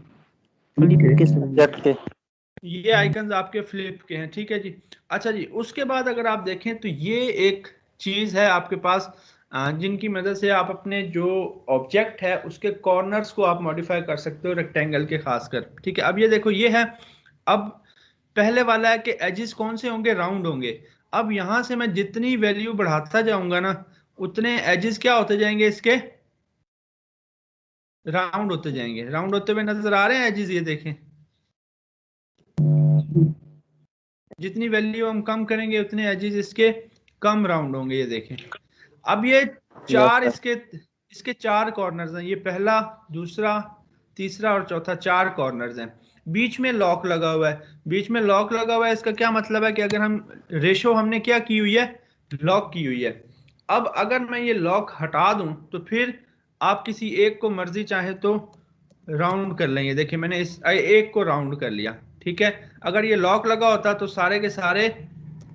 ये आइकन्स आपके फ्लिप के हैं, ठीक है जी। अच्छा जी, उसके बाद अगर आप देखें तो ये एक चीज है आपके पास जिनकी मदद से आप अपने जो ऑब्जेक्ट है उसके कॉर्नर्स को आप मॉडिफाई कर सकते हो, रेक्टेंगल के खासकर, ठीक है। अब ये देखो ये है, अब पहले वाला है कि एजेस कौन से होंगे, राउंड होंगे। अब यहां से मैं जितनी वैल्यू बढ़ाता जाऊंगा ना उतने एजेस क्या होते जाएंगे इसके, राउंड होते जाएंगे। राउंड होते हुए नजर आ रहे हैं एजेस, ये देखें जितनी वैल्यू हम कम करेंगे उतने एजेस इसके कम राउंड होंगे, ये देखें। अब ये चार इसके इसके 4 कॉर्नर्स हैं, ये पहला, दूसरा, तीसरा और चौथा, 4 कॉर्नर्स हैं। बीच में लॉक लगा हुआ है, बीच में लॉक लगा हुआ है, इसका क्या मतलब है कि अगर हम रेशो हमने क्या की हुई है, लॉक की हुई है। अब अगर मैं ये लॉक हटा दूं तो फिर आप किसी एक को मर्जी चाहे तो राउंड कर लेंगे। देखिए मैंने इस एक को राउंड कर लिया, ठीक है। अगर ये लॉक लगा होता तो सारे के सारे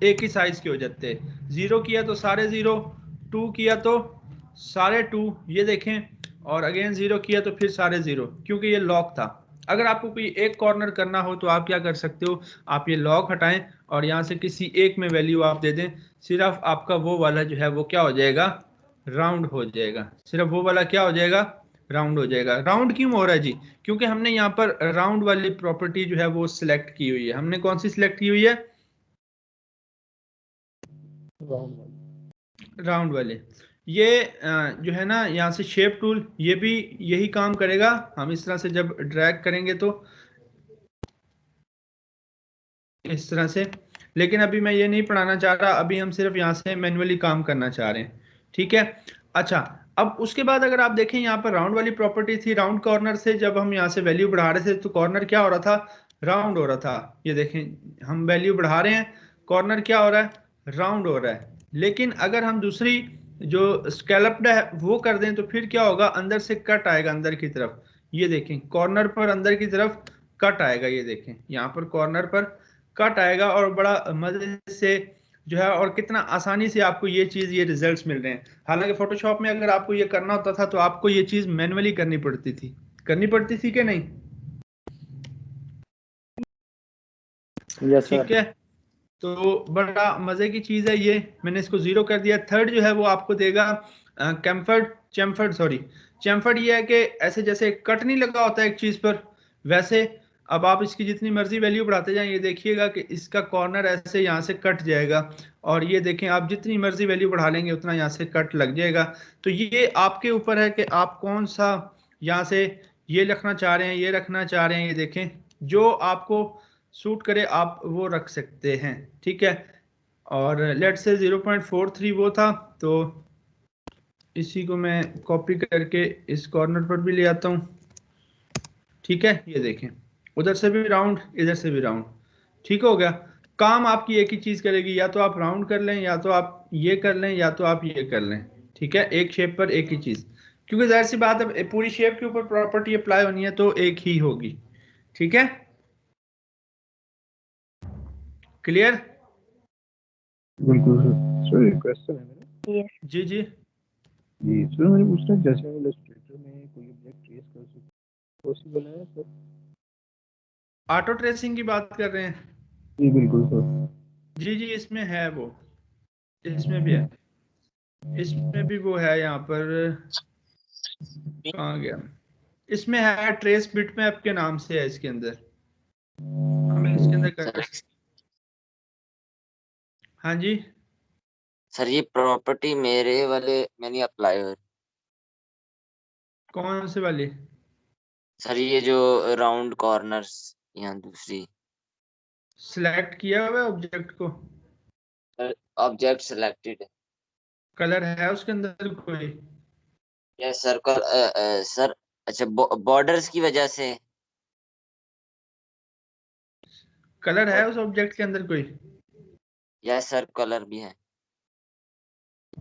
एक ही साइज के हो जाते, 0 किया तो सारे 0, 2 किया तो सारे 2, ये देखें, और अगेन 0 किया तो फिर सारे 0, क्योंकि ये लॉक था। अगर आपको कोई एक कॉर्नर करना हो तो आप क्या कर सकते हो, आप ये लॉक हटाएं और यहाँ से किसी एक में वैल्यू आप दे दें, सिर्फ आपका वो वाला जो है वो क्या हो जाएगा, राउंड हो जाएगा। सिर्फ वो वाला क्या हो जाएगा, राउंड हो जाएगा। राउंड क्यों हो रहा है जी, क्योंकि हमने यहाँ पर राउंड वाली प्रॉपर्टी जो है वो सिलेक्ट की हुई है। हमने कौन सी सिलेक्ट की हुई है, राउंड वाले। ये जो है ना, यहाँ से शेप टूल, ये भी यही काम करेगा। हम इस तरह से जब ड्रैग करेंगे तो इस तरह से, लेकिन अभी मैं ये नहीं पढ़ाना चाह रहा, अभी हम सिर्फ यहाँ से मैन्युअली काम करना चाह रहे हैं, ठीक है। अच्छा, अब उसके बाद अगर आप देखें यहाँ पर राउंड वाली प्रॉपर्टी थी, राउंड कॉर्नर से जब हम यहाँ से वैल्यू बढ़ा रहे थे तो कॉर्नर क्या हो रहा था, राउंड हो रहा था। ये देखें हम वैल्यू बढ़ा रहे हैं, कॉर्नर क्या हो रहा है, राउंड हो रहा है। लेकिन अगर हम दूसरी जो स्कैलप्ड है वो कर दें तो फिर क्या होगा, अंदर से कट आएगा अंदर की तरफ। ये देखें कॉर्नर पर अंदर की तरफ कट आएगा, ये देखें यहाँ पर कॉर्नर पर कट आएगा, और बड़ा मजे से जो है, और कितना आसानी से आपको ये चीज, ये रिजल्ट्स मिल रहे हैं। हालांकि फोटोशॉप में अगर आपको ये करना होता था तो आपको ये चीज मैन्युअली करनी पड़ती थी कि नहीं, यस ठीक है। तो बड़ा मजे की चीज है ये, मैंने इसको 0 कर दिया। थर्ड जो है वो आपको देगा चैम्फर्ड। ये है कि ऐसे जैसे कट नहीं लगा होता एक चीज पर, वैसे अब आप इसकी जितनी मर्जी वैल्यू बढ़ाते जाएं, ये देखिएगा कि इसका कॉर्नर ऐसे यहाँ से कट जाएगा, और ये देखें आप जितनी मर्जी वैल्यू बढ़ा लेंगे उतना यहाँ से कट लग जाएगा। तो ये आपके ऊपर है कि आप कौन सा यहाँ से ये रखना चाह रहे हैं, ये रखना चाह रहे हैं। ये देखें जो आपको सूट करे आप वो रख सकते हैं, ठीक है। और लेट से 0.43 वो था, तो इसी को मैं कॉपी करके इस कॉर्नर पर भी ले आता हूँ, ठीक है। ये देखें उधर से भी राउंड, इधर से भी राउंड, ठीक हो गया। काम आपकी एक ही चीज करेगी, या तो आप राउंड कर लें, या तो आप ये कर लें, या तो आप ये कर लें, ठीक है। एक शेप पर एक ही चीज, क्योंकि जाहिर सी बात है पूरी शेप के ऊपर प्रॉपर्टी अप्लाई होनी है तो एक ही होगी, ठीक है। क्लियर? बिल्कुल सर। सर एक क्वेश्चन है मेरा। यस जी जी जी सर, मैंने पूछना जैसे हम इलस्ट्रेटर में कोई ऑब्जेक्ट ट्रेस कर सकते, पॉसिबल है सर? ऑटो ट्रेसिंग की बात कर रहे हैं? जी बिल्कुल सर। जी जी इसमें है वो, इसमें भी है, इसमें भी वो है। यहाँ पर कहाँ गया, इसमें है ट्रेस बिटमैप के नाम से है इसके अंदर, हम इसके अंदर कर सर, हाँ जी। सर ये प्रॉपर्टी मेरे वाले में नहीं अप्लाई हो। कौन से वाली? सर ये जो राउंड कॉर्नर्स, यहाँ दूसरी सिलेक्ट किया हुआ है ऑब्जेक्ट को, ऑब्जेक्ट सिलेक्टेड है। कलर है उसके अंदर कोई? या सर्कल सर, अच्छा बॉर्डर्स की वजह से। कलर है उस ऑब्जेक्ट के अंदर कोई? या सर कलर भी है।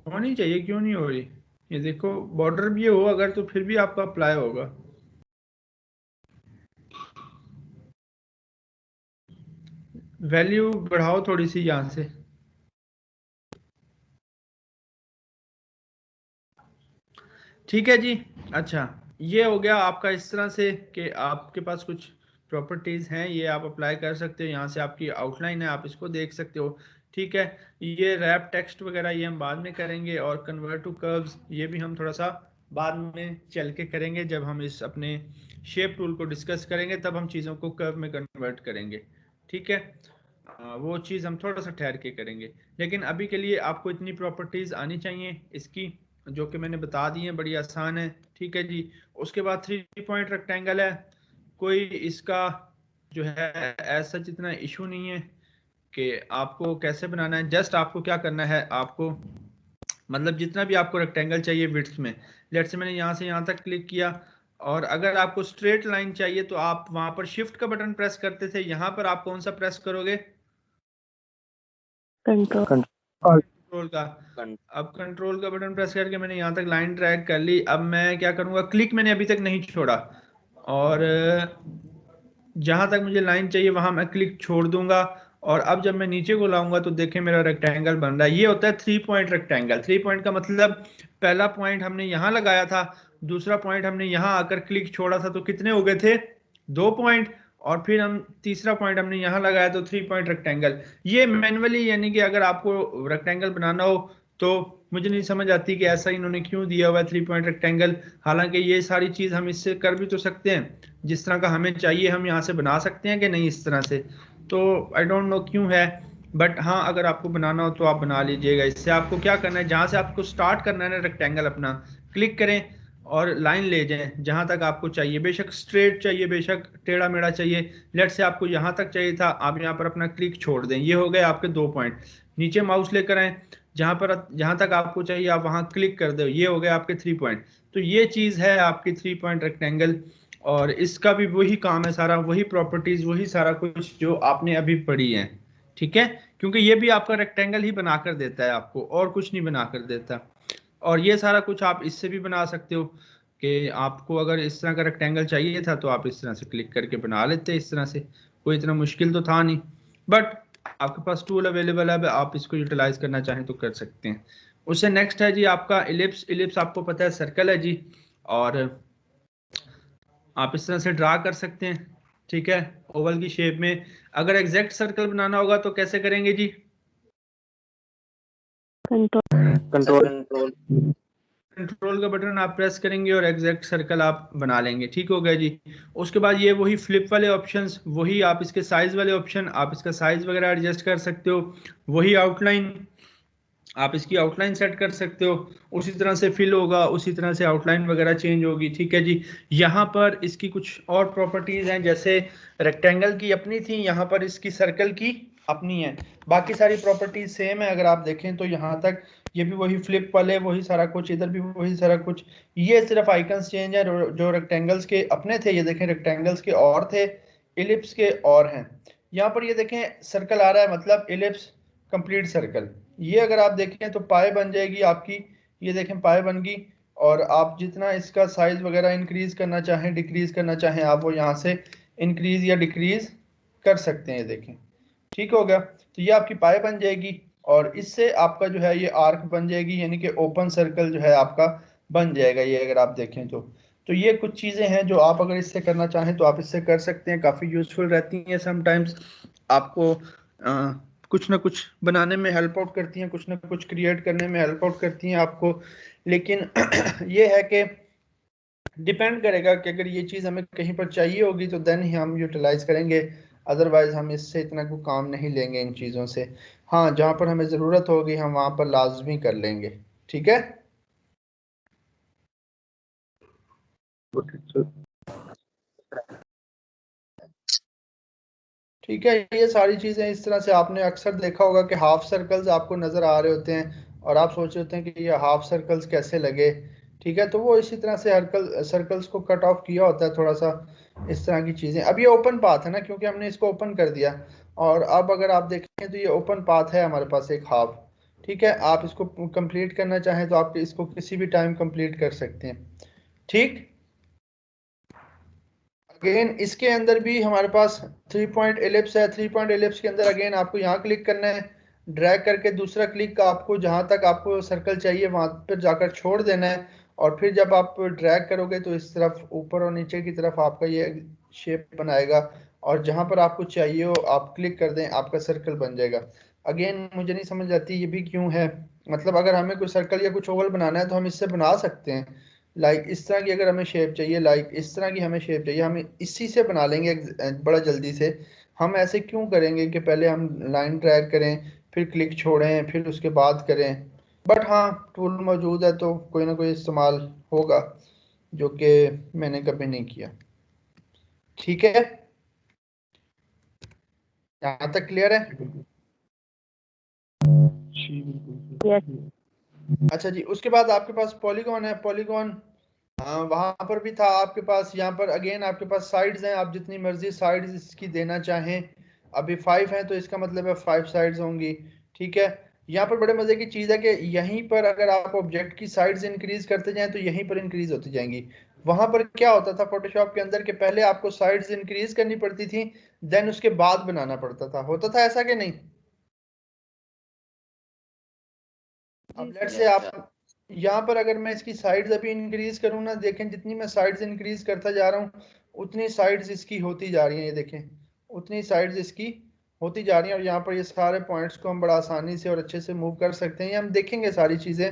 होनी चाहिए, क्यों नहीं हो रही? ये देखो बॉर्डर भी हो अगर तो फिर भी आपका अप्लाई होगा। वैल्यू बढ़ाओ थोड़ी सी यहाँ से, ठीक है जी। अच्छा ये हो गया आपका इस तरह से कि आपके पास कुछ प्रॉपर्टीज हैं, ये आप अप्लाई कर सकते हो। यहाँ से आपकी आउटलाइन है, आप इसको देख सकते हो, ठीक है। ये रैप टेक्स्ट वगैरह ये हम बाद में करेंगे, और कन्वर्ट टू कर्व्स ये भी हम थोड़ा सा बाद में चल के करेंगे, जब हम इस अपने शेप टूल को डिस्कस करेंगे तब हम चीज़ों को कर्व में कन्वर्ट करेंगे, ठीक है। वो चीज़ हम थोड़ा सा ठहर के करेंगे, लेकिन अभी के लिए आपको इतनी प्रॉपर्टीज आनी चाहिए इसकी, जो कि मैंने बता दी है, बड़ी आसान है, ठीक है जी। उसके बाद 3 पॉइंट रेक्टेंगल है, कोई इसका जो है ऐसा इतना इशू नहीं है कि आपको कैसे बनाना है। जस्ट आपको क्या करना है, आपको मतलब जितना भी आपको रेक्टेंगल चाहिए विड्थ में। लेट्स से मैंने यहाँ से यहाँ तक क्लिक किया, और अगर आपको स्ट्रेट लाइन चाहिए तो आप वहां पर शिफ्ट का बटन प्रेस करते थे, यहाँ पर आप कौन सा प्रेस करोगे? कंट्रोल। कंट्रोल का। कं- अब कंट्रोल का बटन प्रेस करके मैंने यहाँ तक लाइन ड्रैग कर ली। अब मैं क्या करूँगा, क्लिक मैंने अभी तक नहीं छोड़ा, और जहां तक मुझे लाइन चाहिए वहां मैं क्लिक छोड़ दूंगा। और अब जब मैं नीचे को लाऊंगा तो देखें मेरा रेक्टेंगल बन रहा है। ये होता है 3 पॉइंट रेक्टेंगल। 3 पॉइंट का मतलब पहला पॉइंट हमने यहाँ लगाया था, दूसरा पॉइंट हमने यहाँ आकर क्लिक छोड़ा था, तो कितने हो गए थे? 2 पॉइंट। और फिर हम तीसरा पॉइंट हमने यहाँ लगाया तो 3 पॉइंट रेक्टेंगल। ये मैनुअली, यानी कि अगर आपको रेक्टेंगल बनाना हो तो मुझे नहीं समझ आती कि ऐसा इन्होंने क्यों दिया हुआ है 3 पॉइंट रेक्टेंगल। हालांकि ये सारी चीज हम इससे कर भी तो सकते हैं, जिस तरह का हमें चाहिए हम यहाँ से बना सकते हैं कि नहीं इस तरह से। तो आई डोंट नो क्यों है, बट हाँ अगर आपको बनाना हो तो आप बना लीजिएगा। इससे आपको क्या करना है, जहाँ से आपको स्टार्ट करना है ना रेक्टेंगल अपना, क्लिक करें और लाइन ले जाएं जहां तक आपको चाहिए। बेशक स्ट्रेट चाहिए, बेशक टेढ़ा मेढ़ा चाहिए। लेट से आपको यहां तक चाहिए था, आप यहां पर अपना क्लिक छोड़ दें। ये हो गए आपके 2 पॉइंट। नीचे माउस लेकर आए, जहां तक आपको चाहिए आप वहां क्लिक कर दो, ये हो गए आपके 3 पॉइंट। तो ये चीज है आपकी 3 पॉइंट रेक्टेंगल, और इसका भी वही काम है सारा, वही प्रॉपर्टीज, वही सारा कुछ जो आपने अभी पढ़ी है। ठीक है, क्योंकि ये भी आपका रेक्टेंगल ही बनाकर देता है आपको, और कुछ नहीं बनाकर देता। और ये सारा कुछ आप इससे भी बना सकते हो कि आपको अगर इस तरह का रेक्टेंगल चाहिए था तो आप इस तरह से क्लिक करके बना लेते। इस तरह से कोई इतना मुश्किल तो था नहीं, बट आपके पास टूल अवेलेबल है, आप इसको यूटिलाइज करना चाहें तो कर सकते हैं। उससे नेक्स्ट है जी आपका इलिप्स। इलिप्स आपको पता है सर्कल है जी, और आप इस तरह से ड्रा कर सकते हैं। ठीक है, ओवल की शेप में। अगर एग्जैक्ट सर्कल बनाना होगा तो कैसे करेंगे जी? कंट्रोल। कंट्रोल कंट्रोल का बटन आप प्रेस करेंगे और एग्जैक्ट सर्कल आप बना लेंगे। ठीक हो गया जी। उसके बाद ये वही फ्लिप वाले ऑप्शंस, वही आप इसके साइज वाले ऑप्शन, आप इसका साइज वगैरह एडजस्ट कर सकते हो। वही आउटलाइन, आप इसकी आउटलाइन सेट कर सकते हो, उसी तरह से फिल होगा, उसी तरह से आउटलाइन वगैरह चेंज होगी। ठीक है जी। यहाँ पर इसकी कुछ और प्रॉपर्टीज हैं, जैसे रेक्टेंगल की अपनी थी, यहाँ पर इसकी सर्कल की अपनी है। बाकी सारी प्रॉपर्टीज सेम है। अगर आप देखें तो यहाँ तक ये भी वही फ्लिप वाले, वही सारा कुछ, इधर भी वही सारा कुछ। ये सिर्फ आइकन्स चेंज है। जो रेक्टेंगल्स के अपने थे, ये देखें रेक्टेंगल्स के और थे, इलिप्स के और हैं। यहाँ पर ये देखें सर्कल आ रहा है, मतलब इलिप्स कंप्लीट सर्कल। ये अगर आप देखें तो पाए बन जाएगी आपकी, ये देखें पाए बन गई। और आप जितना इसका साइज वगैरह इंक्रीज करना चाहें, डिक्रीज करना चाहें, आप वो यहाँ से इंक्रीज या डिक्रीज कर सकते हैं। ये देखें, ठीक हो गया। तो ये आपकी पाए बन जाएगी, और इससे आपका जो है ये आर्क बन जाएगी, यानी कि ओपन सर्कल जो है आपका बन जाएगा ये, अगर आप देखें तो ये कुछ चीजें हैं जो आप अगर इससे करना चाहें तो आप इससे कर सकते हैं। काफी यूजफुल रहती हैं, समटाइम्स आपको कुछ ना कुछ बनाने में हेल्प आउट करती हैं, कुछ ना कुछ क्रिएट करने में हेल्प आउट करती हैं आपको। लेकिन ये है कि डिपेंड करेगा कि अगर ये चीज़ हमें कहीं पर चाहिए होगी तो देन ही हम यूटिलाइज करेंगे, अदरवाइज हम इससे इतना कोई काम नहीं लेंगे इन चीज़ों से। हाँ, जहाँ पर हमें ज़रूरत होगी हम वहाँ पर लाजमी कर लेंगे। ठीक है, ठीक है। ये सारी चीज़ें इस तरह से आपने अक्सर देखा होगा कि हाफ सर्कल्स आपको नज़र आ रहे होते हैं, और आप सोच रहे होते हैं कि ये हाफ सर्कल्स कैसे लगे। ठीक है, तो वो इसी तरह से सर्कल्स को कट ऑफ किया होता है थोड़ा सा, इस तरह की चीज़ें। अब ये ओपन पाथ है ना, क्योंकि हमने इसको ओपन कर दिया, और अब अगर आप देखें तो ये ओपन पाथ है हमारे पास एक हाफ। ठीक है, आप इसको कंप्लीट करना चाहें तो आप इसको किसी भी टाइम कंप्लीट कर सकते हैं। ठीक, अगेन इसके अंदर भी हमारे पास 3 पॉइंट एलिप्स है। 3 पॉइंट एलिप्स के अंदर अगेन आपको यहाँ क्लिक करना है, ड्रैग करके दूसरा क्लिक आपको जहाँ तक आपको सर्कल चाहिए वहां पर जाकर छोड़ देना है। और फिर जब आप ड्रैग करोगे तो इस तरफ ऊपर और नीचे की तरफ आपका ये शेप बनाएगा, और जहाँ पर आपको चाहिए हो आप क्लिक कर दें, आपका सर्कल बन जाएगा। अगेन मुझे नहीं समझ आती ये भी क्यों है, मतलब अगर हमें कोई सर्कल या कुछ ओवल बनाना है तो हम इससे बना सकते हैं। लाइक इस तरह की अगर हमें शेप चाहिए, लाइक इस तरह की हमें शेप चाहिए, हम इसी से बना लेंगे बड़ा जल्दी से। हम ऐसे क्यों करेंगे कि पहले हम लाइन ड्रैग करें, फिर क्लिक छोड़ें, फिर उसके बाद करें। बट हाँ, टूल मौजूद है तो कोई ना कोई इस्तेमाल होगा, जो कि मैंने कभी नहीं किया। ठीक है, यहाँ तक क्लियर है? जी बिल्कुल। Yes. अच्छा जी, उसके बाद आपके पास पॉलीगॉन है। पॉलीगॉन वहां पर भी था आपके पास। यहाँ पर अगेन आपके पास साइड्स हैं, आप जितनी मर्जी साइड्स इसकी देना चाहें। अभी 5 हैं तो इसका मतलब है 5 साइड्स होंगी। ठीक है। यहाँ पर बड़े मजे की चीज है कि यहीं पर अगर आप ऑब्जेक्ट की साइड्स इंक्रीज करते जाएं तो यहीं पर इंक्रीज होती जाएंगी। वहां पर क्या होता था फोटोशॉप के अंदर के पहले आपको साइड्स इंक्रीज करनी पड़ती थी, देन उसके बाद बनाना पड़ता था। होता था ऐसा कि नहीं? अब लेट से अच्छा। आप यहाँ पर अगर मैं इसकी साइड्स अभी इंक्रीज करूँ ना, देखें जितनी मैं साइड्स इंक्रीज करता जा रहा हूँ उतनी साइड्स इसकी होती जा रही हैं। ये देखें उतनी साइड्स इसकी होती जा रही हैं। और यहाँ पर ये सारे पॉइंट्स को हम बड़ा आसानी से और अच्छे से मूव कर सकते हैं। ये हम देखेंगे सारी चीज़ें।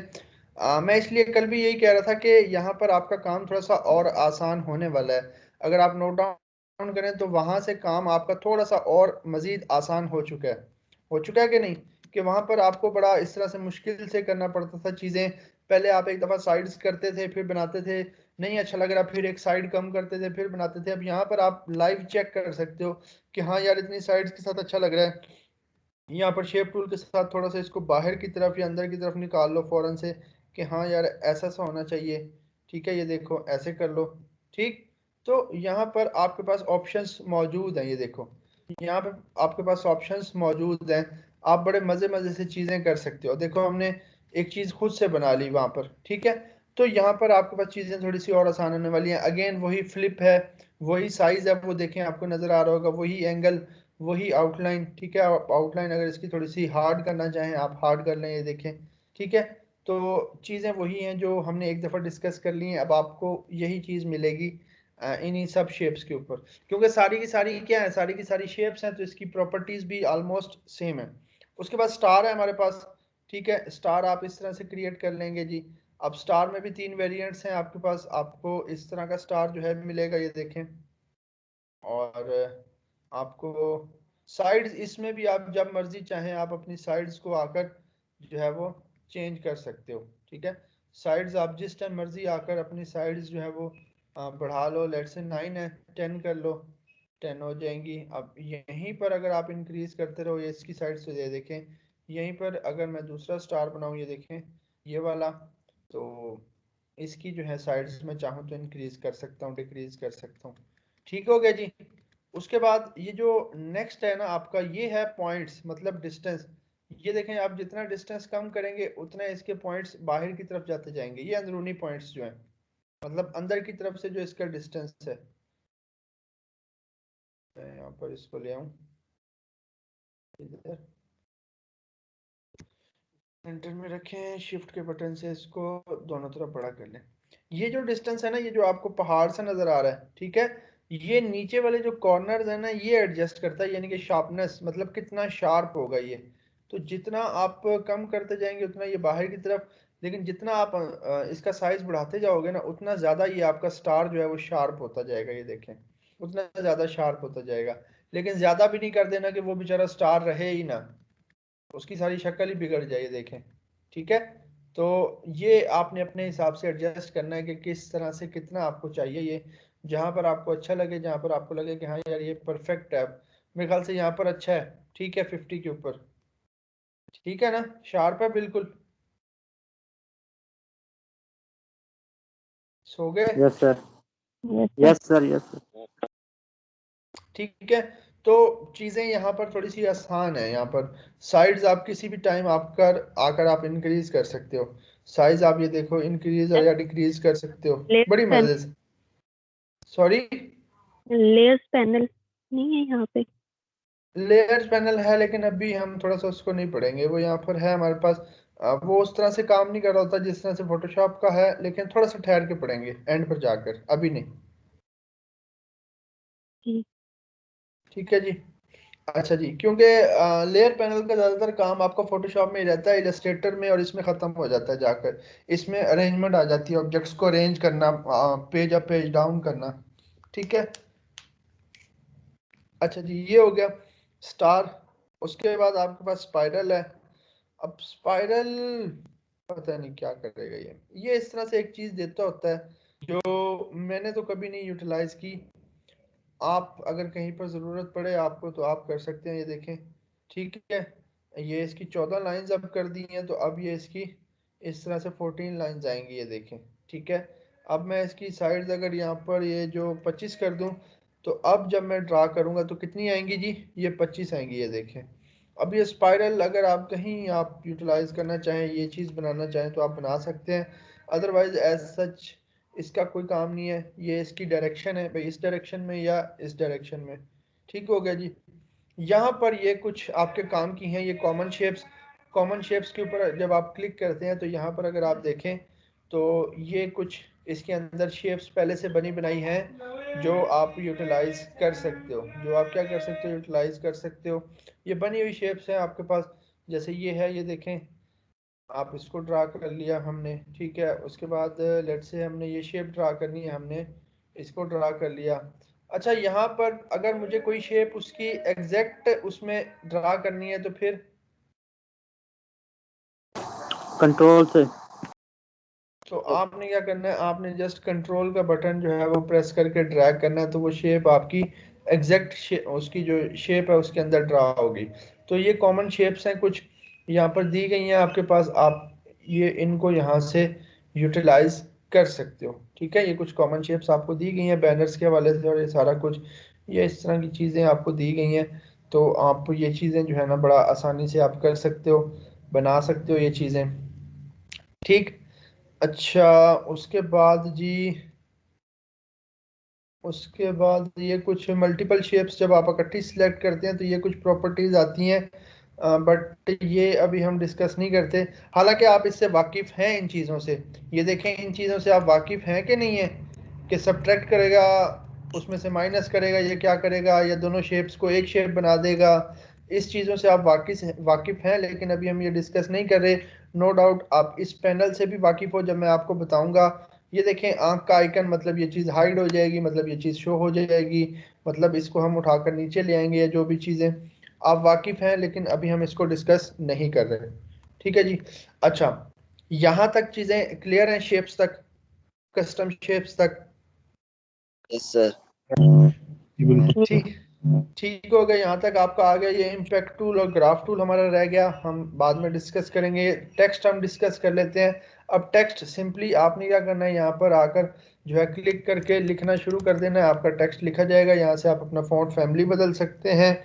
मैं इसलिए कल भी यही कह रहा था कि यहाँ पर आपका काम थोड़ा सा और आसान होने वाला है। अगर आप नोट डाउन करें तो वहां से काम आपका थोड़ा सा और मजीद आसान हो चुका है। हो चुका है कि नहीं? कि वहां पर आपको बड़ा इस तरह से मुश्किल से करना पड़ता था चीजें। पहले आप एक दफा साइड्स करते थे, फिर बनाते थे, नहीं अच्छा लग रहा, फिर एक साइड कम करते थे, फिर बनाते थे। अब यहाँ पर आप लाइव चेक कर सकते हो कि हाँ यार इतनी साइड्स के साथ अच्छा लग रहा है। यहाँ पर शेप टूल के साथ थोड़ा सा इसको बाहर की तरफ या अंदर की तरफ निकाल लो फौरन से कि हाँ यार ऐसा सा होना चाहिए। ठीक है, ये देखो ऐसे कर लो। ठीक। तो यहाँ पर आपके पास ऑप्शंस मौजूद हैं। ये देखो यहाँ पे आपके पास ऑप्शंस मौजूद हैं। आप बड़े मजे मजे से चीजें कर सकते हो। देखो हमने एक चीज खुद से बना ली वहां पर। ठीक है। तो यहाँ पर आपके पास चीजें थोड़ी सी और आसान होने वाली हैं। अगेन वही फ्लिप है, वही साइज है, वो देखें आपको नजर आ रहा होगा, वही एंगल, वही आउटलाइन। ठीक है। आप आउटलाइन अगर इसकी थोड़ी सी हार्ड करना चाहें आप हार्ड कर लें। ये देखें। ठीक है। तो चीज़ें वही हैं जो हमने एक दफ़ा डिस्कस कर ली हैं। अब आपको यही चीज़ मिलेगी इन्हीं सब शेप्स के ऊपर, क्योंकि सारी की सारी क्या है, सारी की सारी शेप्स हैं तो इसकी प्रॉपर्टीज भी ऑलमोस्ट सेम है। उसके बाद स्टार है हमारे पास। ठीक है। स्टार आप इस तरह से क्रिएट कर लेंगे जी। अब स्टार में भी 3 वेरिएंट्स हैं आपके पास। आपको इस तरह का स्टार जो है मिलेगा, ये देखें। और आपको साइड्स इसमें भी आप जब मर्जी चाहें आप अपनी साइड्स को आकर जो है वो चेंज कर सकते हो। ठीक है। साइड्स आप जिस टाइम मर्जी आकर अपनी साइड्स जो है वो बढ़ा लो। लेट से 9 है, 10 कर लो, 10 हो जाएंगी। अब यहीं पर अगर आप इंक्रीज करते रहो, ये इसकी साइड्स तो ये देखें, यहीं पर अगर मैं दूसरा स्टार बनाऊं, ये देखें ये वाला, तो इसकी जो है साइड्स में चाहूँ तो इंक्रीज कर सकता हूँ, डिक्रीज कर सकता हूँ। ठीक हो गया जी। उसके बाद ये जो नेक्स्ट है ना आपका, ये है पॉइंट्स, मतलब डिस्टेंस। ये देखें आप जितना डिस्टेंस कम करेंगे उतने इसके पॉइंट्स बाहर की तरफ जाते जाएंगे। ये अंदरूनी पॉइंट्स जो हैं, मतलब अंदर की तरफ से जो इसका डिस्टेंस है। मैं यहाँ पर इसको ले आऊँ इधर, सेंटर में रखें, शिफ्ट के बटन से इसको दोनों तरफ बड़ा कर लें। ये जो डिस्टेंस है ना, ये जो आपको पहाड़ से नजर आ रहा है, ठीक है, ये नीचे वाले जो कॉर्नर्स है ना ये एडजस्ट करता है, यानी कि शार्पनेस, मतलब कितना शार्प होगा ये। तो जितना आप कम करते जाएंगे उतना ये बाहर की तरफ, लेकिन जितना आप इसका साइज बढ़ाते जाओगे ना उतना ज्यादा ये आपका स्टार जो है वो शार्प होता जाएगा। ये देखें उतना ज्यादा शार्प होता जाएगा। लेकिन ज्यादा भी नहीं कर देना कि वो बेचारा स्टार रहे ही ना, उसकी सारी शक्ल ही बिगड़ जाए। देखें। ठीक है। तो ये आपने अपने हिसाब से एडजस्ट करना है कि किस तरह से कितना आपको चाहिए। ये जहां पर आपको अच्छा लगे, जहां पर आपको लगे कि हाँ यार ये परफेक्ट है, मेरे ख्याल से यहाँ पर अच्छा है। ठीक है। 50 के ऊपर ठीक है ना, शार्प है बिल्कुल। सो गए? Yes sir, yes sir. Yes sir, yes sir. ठीक है। तो चीजें यहाँ पर थोड़ी सी आसान है। यहाँ पर साइड्स आप किसी भी टाइम आपकर आकर आप इंक्रीज कर सकते हो। साइज आप ये देखो इंक्रीज और या डिक्रीज कर सकते हो लेयर्स बड़ी पैनल, मजे से। सॉरी? लेयर्स पैनल नहीं है यहाँ पे। लेयर्स पैनल है लेकिन अभी हम थोड़ा सा उसको नहीं पढ़ेंगे, वो यहाँ पर है हमारे पास। वो उस तरह से काम नहीं कर रहा होता जिस तरह से फोटोशॉप का है, लेकिन थोड़ा सा ठहर के पढ़ेंगे एंड पर जाकर, अभी नहीं। जी। ठीक है जी। अच्छा जी, क्योंकि लेयर पैनल का ज़्यादातर काम आपका फोटोशॉप में ही रहता है, इलस्ट्रेटर में और इसमें ख़त्म हो जाता है जाकर। इसमें अरेंजमेंट आ जाती है, ऑब्जेक्ट्स को अरेंज करना, पेज अप पेज डाउन करना। ठीक है। अच्छा जी, ये हो गया स्टार। उसके बाद आपके पास स्पाइरल है। अब स्पाइरल पता नहीं क्या करेगा ये इस तरह से एक चीज़ देता होता है जो मैंने तो कभी नहीं यूटिलाइज की। आप अगर कहीं पर ज़रूरत पड़े आपको तो आप कर सकते हैं। ये देखें। ठीक है। ये इसकी 14 लाइंस अब कर दी हैं, तो अब ये इसकी इस तरह से 14 लाइंस आएंगी, ये देखें। ठीक है, अब मैं इसकी साइड्स अगर यहाँ पर ये जो 25 कर दूं, तो अब जब मैं ड्रा करूंगा तो कितनी आएंगी जी, ये 25 आएंगी, ये देखें। अब ये स्पाइरल अगर आप कहीं आप यूटिलाइज करना चाहें, ये चीज़ बनाना चाहें तो आप बना सकते हैं, अदरवाइज एज सच इसका कोई काम नहीं है। ये इसकी डायरेक्शन है भाई, इस डायरेक्शन में या इस डायरेक्शन में। ठीक हो गया जी। यहाँ पर ये कुछ आपके काम की हैं ये कॉमन शेप्स। कॉमन शेप्स के ऊपर जब आप क्लिक करते हैं तो यहाँ पर अगर आप देखें तो ये कुछ इसके अंदर शेप्स पहले से बनी बनाई हैं जो आप यूटिलाइज कर सकते हो, जो आप क्या कर सकते हो, यूटिलाइज कर सकते हो। ये बनी हुई शेप्स हैं आपके पास, जैसे ये है, ये देखें, आप इसको ड्रा कर लिया हमने। ठीक है, उसके बाद लेट्स से हमने ये शेप ड्रा करनी है, हमने इसको ड्रा कर लिया। अच्छा, यहाँ पर अगर मुझे कोई शेप उसकी एग्जैक्ट उसमें ड्रा करनी है तो फिर कंट्रोल से। तो आपने क्या करना है, आपने जस्ट कंट्रोल का बटन जो है वो प्रेस करके ड्रैग करना है, तो वो शेप आपकी एग्जैक्ट उसकी जो शेप है उसके अंदर ड्रा होगी। तो ये कॉमन शेप्स हैं, कुछ यहाँ पर दी गई हैं आपके पास, आप ये इनको यहाँ से यूटिलाइज कर सकते हो। ठीक है, ये कुछ कॉमन शेप्स आपको दी गई हैं बैनर्स के हवाले से, और ये सारा कुछ ये इस तरह की चीज़ें आपको दी गई हैं। तो आप ये चीज़ें जो है ना बड़ा आसानी से आप कर सकते हो, बना सकते हो ये चीज़ें। ठीक, अच्छा उसके बाद जी, उसके बाद ये कुछ मल्टीपल शेप्स जब आप इकट्ठी सिलेक्ट करते हैं तो ये कुछ प्रॉपर्टीज आती हैं, बट ये अभी हम डिस्कस नहीं करते। हालांकि आप इससे वाकिफ़ हैं इन चीज़ों से, ये देखें इन चीज़ों से आप वाकिफ़ हैं कि नहीं है, कि सब्ट्रैक्ट करेगा उसमें से माइनस करेगा, ये क्या करेगा, या दोनों शेप्स को एक शेप बना देगा, इस चीज़ों से आप वाकिफ़ हैं, लेकिन अभी हम ये डिस्कस नहीं कर रहे। नो डाउट आप इस पैनल से भी वाकिफ़ हो, जब मैं आपको बताऊंगा। ये देखें आंख का आइकन, मतलब ये चीज़ हाइड हो जाएगी, मतलब ये चीज़ शो हो जाएगी, मतलब इसको हम उठाकर नीचे ले आएंगे, या जो भी चीज़ें आप वाकिफ़ हैं, लेकिन अभी हम इसको डिस्कस नहीं कर रहे। ठीक है जी। अच्छा, यहाँ तक चीज़ें क्लियर हैं, शेप्स तक, कस्टम शेप्स तक? Yes sir. जी बिल्कुल। ठीक, ठीक हो गया। यहाँ तक आपका आ गया। ये इम्पैक्ट टूल और ग्राफ टूल हमारा रह गया, हम बाद में डिस्कस करेंगे। टेक्स्ट हम डिस्कस कर लेते हैं। अब टेक्स्ट सिंपली आपने क्या करना है, यहाँ पर आकर जो है क्लिक करके लिखना शुरू कर देना है, आपका टेक्स्ट लिखा जाएगा। यहाँ से आप अपना फ़ॉन्ट फैमिली बदल सकते हैं।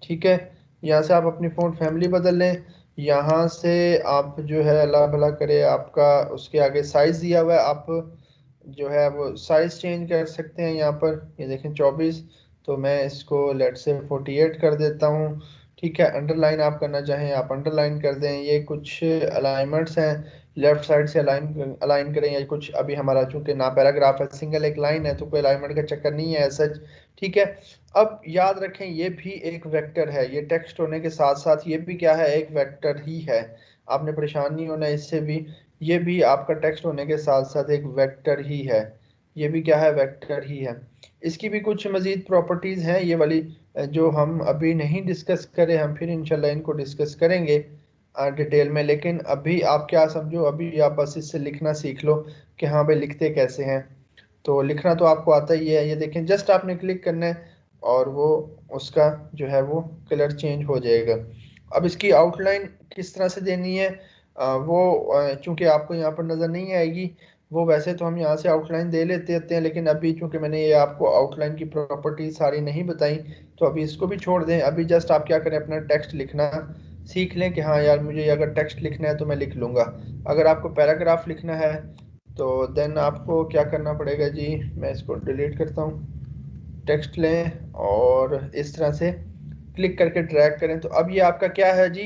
ठीक है, यहाँ से आप अपनी फ़ॉन्ट फैमिली बदल लें। यहाँ से आप जो है अल्लाह भला करे, आपका उसके आगे साइज़ दिया हुआ है, आप जो है वो साइज़ चेंज कर सकते हैं। यहाँ पर ये देखें 24, तो मैं इसको लेट से 48 कर देता हूँ। ठीक है, अंडरलाइन आप करना चाहें आप अंडरलाइन कर दें। ये कुछ अलाइनमेंट्स हैं, लेफ्ट साइड से अलाइन करें, या कुछ अभी हमारा चूंकि ना पैराग्राफ है, सिंगल एक लाइन है, तो कोई अलाइनमेंट का चक्कर नहीं है सच। ठीक है, अब याद रखें ये भी एक वेक्टर है, ये टेक्स्ट होने के साथ साथ ये भी क्या है, एक वेक्टर ही है। आपने परेशान नहीं होना इससे भी, ये भी आपका टेक्स्ट होने के साथ साथ एक वेक्टर ही है। ये भी क्या है, वेक्टर ही है। इसकी भी कुछ मज़ीद प्रॉपर्टीज़ हैं, ये वाली जो हम अभी नहीं डिस्कस करें, हम फिर इंशाल्लाह इनको डिस्कस करेंगे डिटेल में। लेकिन अभी आप क्या समझो, अभी आप बस इससे लिखना सीख लो कि हाँ भाई लिखते कैसे हैं। तो लिखना तो आपको आता ही है, ये देखें जस्ट आपने क्लिक करना है और वो उसका जो है वो कलर चेंज हो जाएगा। अब इसकी आउटलाइन किस तरह से देनी है, वो चूंकि आपको यहाँ पर नज़र नहीं आएगी, वो वैसे तो हम यहाँ से आउटलाइन दे लेते हैं, लेकिन अभी चूंकि मैंने ये आपको आउटलाइन की प्रॉपर्टी सारी नहीं बताई, तो अभी इसको भी छोड़ दें। अभी जस्ट आप क्या करें, अपना टेक्स्ट लिखना सीख लें कि हाँ यार मुझे अगर टेक्स्ट लिखना है तो मैं लिख लूँगा। अगर आपको पैराग्राफ लिखना है तो देन आपको क्या करना पड़ेगा जी, मैं इसको डिलीट करता हूँ। टेक्स्ट लें और इस तरह से क्लिक करके ड्रैग करें, तो अब ये आपका क्या है जी,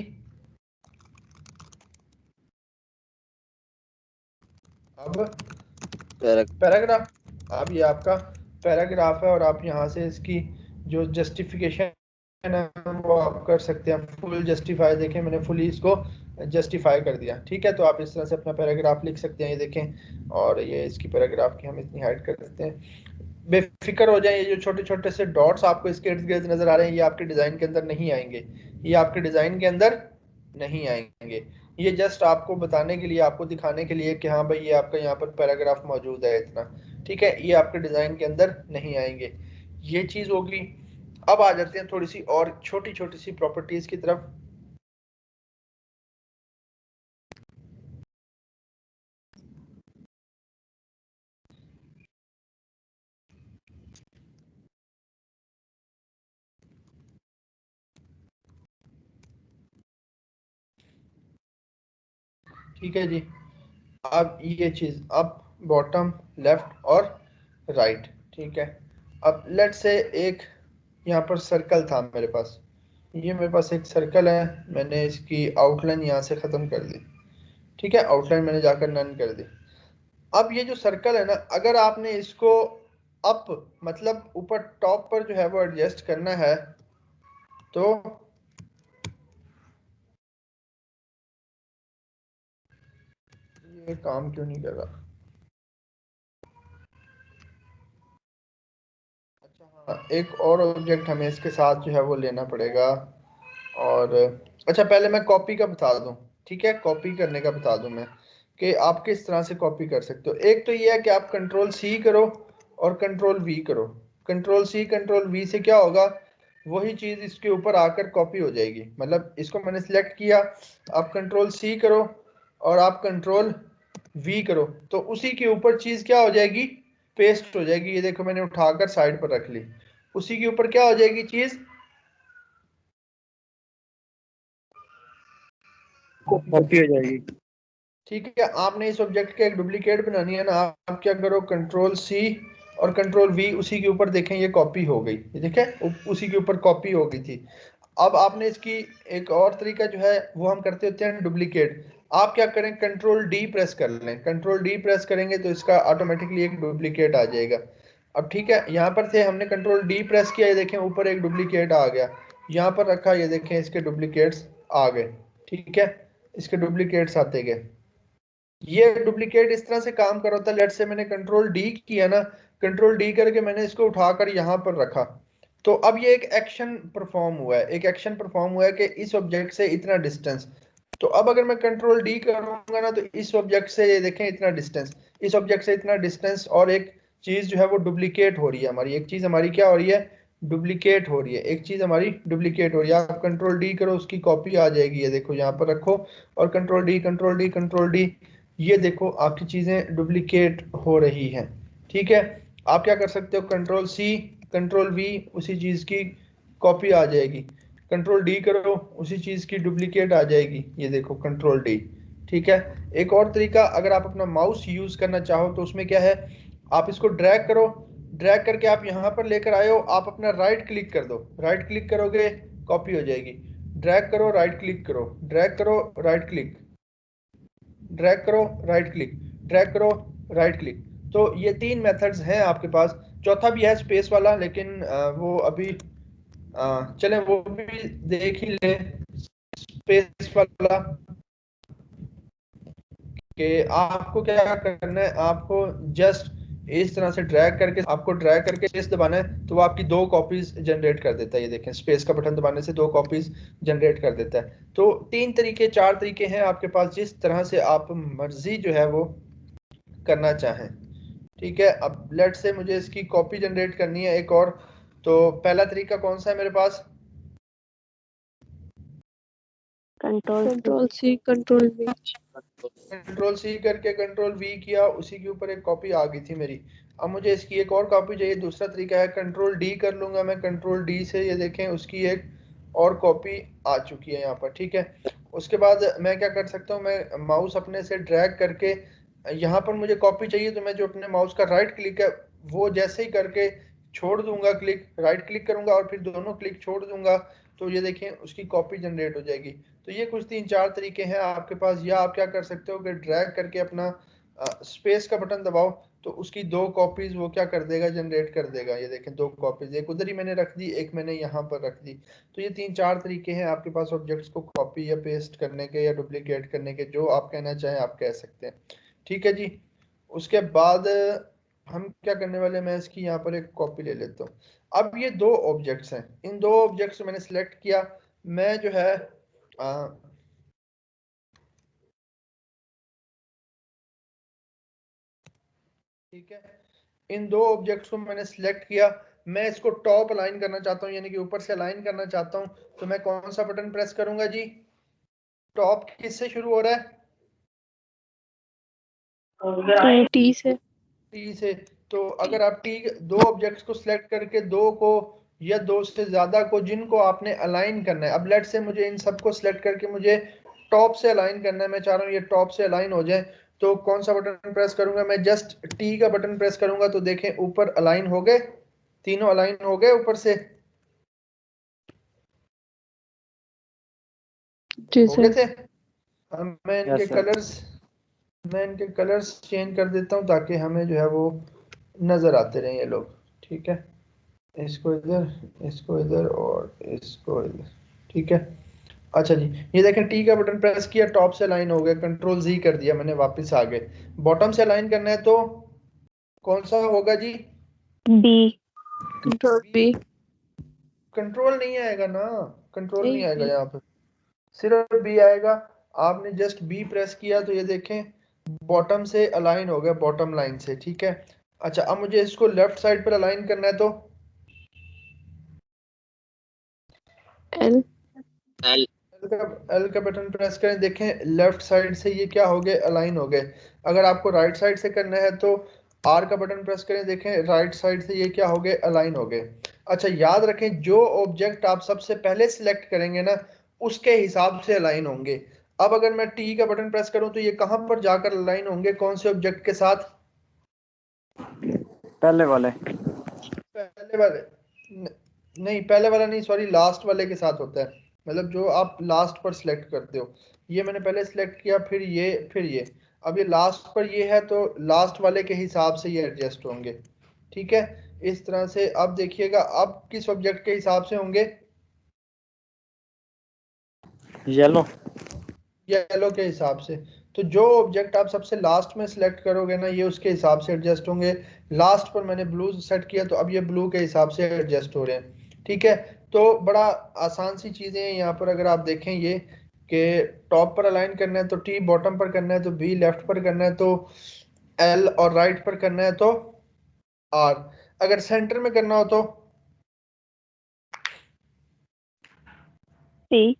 अब पैराग्राफ। अब ये आपका पैराग्राफ है, और आप यहाँ से इसकी जो जस्टिफिकेशन है वो आप कर सकते हैं। फुल जस्टिफाई, देखें मैंने फुली इसको जस्टिफाई कर दिया। ठीक है, तो आप इस तरह से अपना पैराग्राफ लिख सकते हैं, ये देखें। और ये इसकी पैराग्राफ की हम इतनी हाइट कर सकते हैं। बेफिक्र हो जाए, ये जो छोटे छोटे से डॉट्स आपको इसके इर्द गिर्द नजर आ रहे हैं, ये आपके डिजाइन के अंदर नहीं आएंगे, ये आपके डिजाइन के अंदर नहीं आएंगे। ये जस्ट आपको बताने के लिए, आपको दिखाने के लिए कि हाँ भाई ये आपका यहाँ पर पैराग्राफ मौजूद है इतना। ठीक है, ये आपके डिजाइन के अंदर नहीं आएंगे, ये चीज होगी। अब आ जाते हैं थोड़ी सी और छोटी छोटी सी प्रॉपर्टीज की तरफ। ठीक है जी। अब ये चीज अप, बॉटम, लेफ्ट और राइट, ठीक है। अब लेट से एक यहाँ पर सर्कल था मेरे पास, ये मेरे पास एक सर्कल है, मैंने इसकी आउटलाइन यहाँ से खत्म कर दी, ठीक है, आउटलाइन मैंने जाकर नन कर दी। अब ये जो सर्कल है ना, अगर आपने इसको अप मतलब ऊपर टॉप पर जो है वो एडजस्ट करना है तो ये काम क्यों नहीं कर रहा? अच्छा हाँ, एक और ऑब्जेक्ट हमें इसके साथ जो है वो लेना पड़ेगा। और अच्छा पहले मैं कॉपी का बता दूं, ठीक है, कॉपी करने का बता दूं मैं कि आप किस तरह से कॉपी कर सकते हो। एक तो ये है कि आप कंट्रोल सी करो और कंट्रोल वी करो। कंट्रोल सी कंट्रोल वी से क्या होगा, वही चीज इसके ऊपर आकर कॉपी हो जाएगी। मतलब इसको मैंने सिलेक्ट किया, आप कंट्रोल सी करो और आप कंट्रोल वी करो तो उसी के ऊपर चीज क्या हो जाएगी, पेस्ट हो जाएगी। ये देखो मैंने उठाकर साइड पर रख ली, उसी के ऊपर क्या हो जाएगी चीज, कॉपी हो जाएगी। ठीक है। आपने इस ऑब्जेक्ट के एक डुप्लीकेट बनानी है ना, आप क्या करो कंट्रोल सी और कंट्रोल वी, उसी के ऊपर देखें ये कॉपी हो गई, ये देखें उसी के ऊपर कॉपी हो गई थी। अब आपने इसकी एक और तरीका जो है वो हम करते होते हैं डुप्लीकेट। आप क्या करें, कंट्रोल डी प्रेस कर लें, कंट्रोल डी प्रेस करेंगे तो इसका ऑटोमेटिकली एक डुप्लीकेट आ जाएगा। अब ठीक है, यहाँ पर थे हमने कंट्रोल डी प्रेस किया, ये देखें ऊपर एक डुप्लीकेट आ गया, यहाँ पर रखा, ये देखें इसके डुप्लीकेट्स आ गए, ठीक है, इसके डुप्लीकेट्स आते गए। ये डुप्लीकेट इस तरह से काम कर रहा था, लेट से मैंने कंट्रोल डी किया ना, कंट्रोल डी करके मैंने इसको उठाकर यहाँ पर रखा, तो अब ये एक एक्शन परफॉर्म हुआ है, एक एक्शन परफॉर्म हुआ है कि इस ऑब्जेक्ट से इतना डिस्टेंस। तो अब अगर मैं कंट्रोल डी करूंगा ना तो इस ऑब्जेक्ट से ये देखें इतना डिस्टेंस, इस ऑब्जेक्ट से इतना डिस्टेंस, और एक चीज जो है वो डुप्लीकेट हो रही है हमारी, एक चीज हमारी क्या हो रही है, डुप्लीकेट हो रही है, एक चीज हमारी डुप्लीकेट हो रही है। आप कंट्रोल डी करो उसकी कॉपी आ जाएगी, ये देखो यहाँ पर रखो और control D control D control D, ये देखो आपकी चीजें डुप्लीकेट हो रही हैं, ठीक है। आप क्या कर सकते हो, कंट्रोल सी कंट्रोल वी, उसी चीज की कॉपी आ जाएगी, कंट्रोल डी करो उसी चीज की डुप्लीकेट आ जाएगी, ये देखो कंट्रोल डी, ठीक है। एक और तरीका, अगर आप अपना माउस यूज करना चाहो तो उसमें क्या है, आप इसको ड्रैग करो, ड्रैग करके आप यहाँ पर लेकर आए हो, आप अपना राइट क्लिक कर दो, राइट क्लिक करोगे कॉपी हो जाएगी, ड्रैग करो राइट क्लिक करो, ड्रैग करो राइट क्लिक, ड्रैग करो राइट क्लिक, ड्रैग करो राइट क्लिक। तो ये तीन मेथड्स हैं आपके पास, चौथा भी है स्पेस वाला, लेकिन वो अभी चलें वो भी देख ही ले, स्पेस वाला कि आपको क्या करना है, आपको जस्ट इस तरह से ड्रैग करके, आपको ड्रैग करके स्पेस दबाना है तो वो आपकी दो कॉपीज जनरेट कर देता है। ये देखें स्पेस का बटन दबाने से दो कॉपीज जनरेट कर देता है। तो तीन तरीके चार तरीके हैं आपके पास, जिस तरह से आप मर्जी जो है वो करना चाहें, ठीक है। अब लेट से मुझे इसकी कॉपी जनरेट करनी है एक और, तो पहला तरीका कौन सा है मेरे पास, control C control V. Control C करके कंट्रोल वी किया, उसी के ऊपर एक कॉपी आ गई थी मेरी। अब मुझे इसकी एक और कॉपी चाहिए, दूसरा तरीका है कंट्रोल डी कर लूंगा मैं, कंट्रोल डी से ये देखें उसकी एक और कॉपी आ चुकी है यहाँ पर, ठीक है। उसके बाद मैं क्या कर सकता हूँ, मैं माउस अपने से ड्रैग करके, यहाँ पर मुझे कॉपी चाहिए तो मैं जो अपने माउस का राइट क्लिक है वो जैसे ही करके छोड़ दूंगा क्लिक, राइट क्लिक करूंगा और फिर दोनों क्लिक छोड़ दूंगा, तो ये देखें उसकी कॉपी जनरेट हो जाएगी। तो ये कुछ तीन चार तरीके हैं आपके पास, या आप क्या कर सकते हो कि ड्रैग करके अपना स्पेस का बटन दबाओ तो उसकी दो कॉपीज वो क्या कर देगा, जनरेट कर देगा। ये देखें दो कॉपीज, एक उधर ही मैंने रख दी, एक मैंने यहाँ पर रख दी। तो ये तीन चार तरीके हैं आपके पास ऑब्जेक्ट्स को कॉपी या पेस्ट करने के या डुप्लीकेट करने के, जो आप कहना चाहें आप कह सकते हैं, ठीक है जी। उसके बाद हम क्या करने वाले हैं, मैं इसकी यहाँ पर एक कॉपी ले लेता हूँ। अब ये दो ऑब्जेक्ट्स हैं, इन दो ऑब्जेक्ट्स को मैंने सिलेक्ट किया, मैं जो है ठीक है, इन दो ऑब्जेक्ट्स को मैंने सिलेक्ट किया, मैं इसको टॉप अलाइन करना चाहता हूँ, यानी कि ऊपर से अलाइन करना चाहता हूँ, तो मैं कौन सा बटन प्रेस करूंगा जी, टॉप किससे शुरू हो रहा है, टी से। टी से। तो अगर आप टी दो ऑब्जेक्ट्स को सिलेक्ट करके दो को या दो से ज्यादा को जिनको आपने अलाइन करना है, अब लेट से मुझे इन सबको सिलेक्ट करके मुझे टॉप से अलाइन करना है, मैं चाह रहा हूँ ये टॉप से अलाइन हो जाए, तो कौन सा बटन प्रेस करूंगा? मैं जस्ट टी का बटन प्रेस करूंगा तो देखें ऊपर अलाइन हो गए, तीनों अलाइन हो गए ऊपर से, जी हो गए सर। थे। अब मैं इनके कलर्स चेंज कर देता हूँ ताकि हमें जो है वो नजर आते रहे ये लोग। ठीक है, इसको इधर और इसको इधर। ठीक है, अच्छा जी, ये देखें टी का बटन प्रेस किया, टॉप से अलाइन हो गया, कंट्रोल जी कर दिया मैंने, वापस आ गए। बॉटम से अलाइन करना है तो कौन सा होगा जी? B, control B. कंट्रोल नहीं आएगा ना, कंट्रोल नहीं आएगा यहाँ पे, सिर्फ बी आएगा। आपने जस्ट बी प्रेस किया तो ये देखें बॉटम से अलाइन हो गया, बॉटम लाइन से। ठीक है, अच्छा अब मुझे इसको लेफ्ट साइड पर अलाइन करना है तो एल, एल। एल का बटन प्रेस करें, देखें लेफ्ट साइड से ये क्या हो गए, अलाइन हो गए। अगर आपको राइट साइड से करना है तो आर का बटन प्रेस करें, देखें राइट साइड से ये क्या हो गए, अलाइन हो गए। अच्छा याद रखें जो ऑब्जेक्ट आप सबसे पहले सिलेक्ट करेंगे ना उसके हिसाब से अलाइन होंगे। अब अगर मैं टी का बटन प्रेस करूं तो ये कहां पर जाकर अलाइन होंगे, कौन से ऑब्जेक्ट के साथ? पहले वाले। पहले वाले नहीं, पहले वाला नहीं, सॉरी, लास्ट वाले के साथ होता है। मतलब जो आप लास्ट पर सिलेक्ट करते हो, ये मैंने पहले सिलेक्ट किया, फिर ये अब ये लास्ट पर ये है तो लास्ट वाले के हिसाब से ये एडजस्ट होंगे। ठीक है, इस तरह से। अब देखिएगा अब किस ऑब्जेक्ट के हिसाब से होंगे? येलो। येलो के हिसाब से। तो जो ऑब्जेक्ट आप सबसे लास्ट में सिलेक्ट करोगे ना ये उसके हिसाब से एडजस्ट होंगे। लास्ट पर मैंने ब्लू सेट किया तो अब ये ब्लू के हिसाब से एडजस्ट हो रहे हैं। ठीक है, तो बड़ा आसान सी चीजें हैं यहाँ पर। अगर आप देखें ये कि टॉप पर अलाइन करना है तो टी, बॉटम पर करना है तो बी, लेफ्ट पर करना है तो एल, और राइट पर करना है तो आर। अगर सेंटर में करना हो तो सी,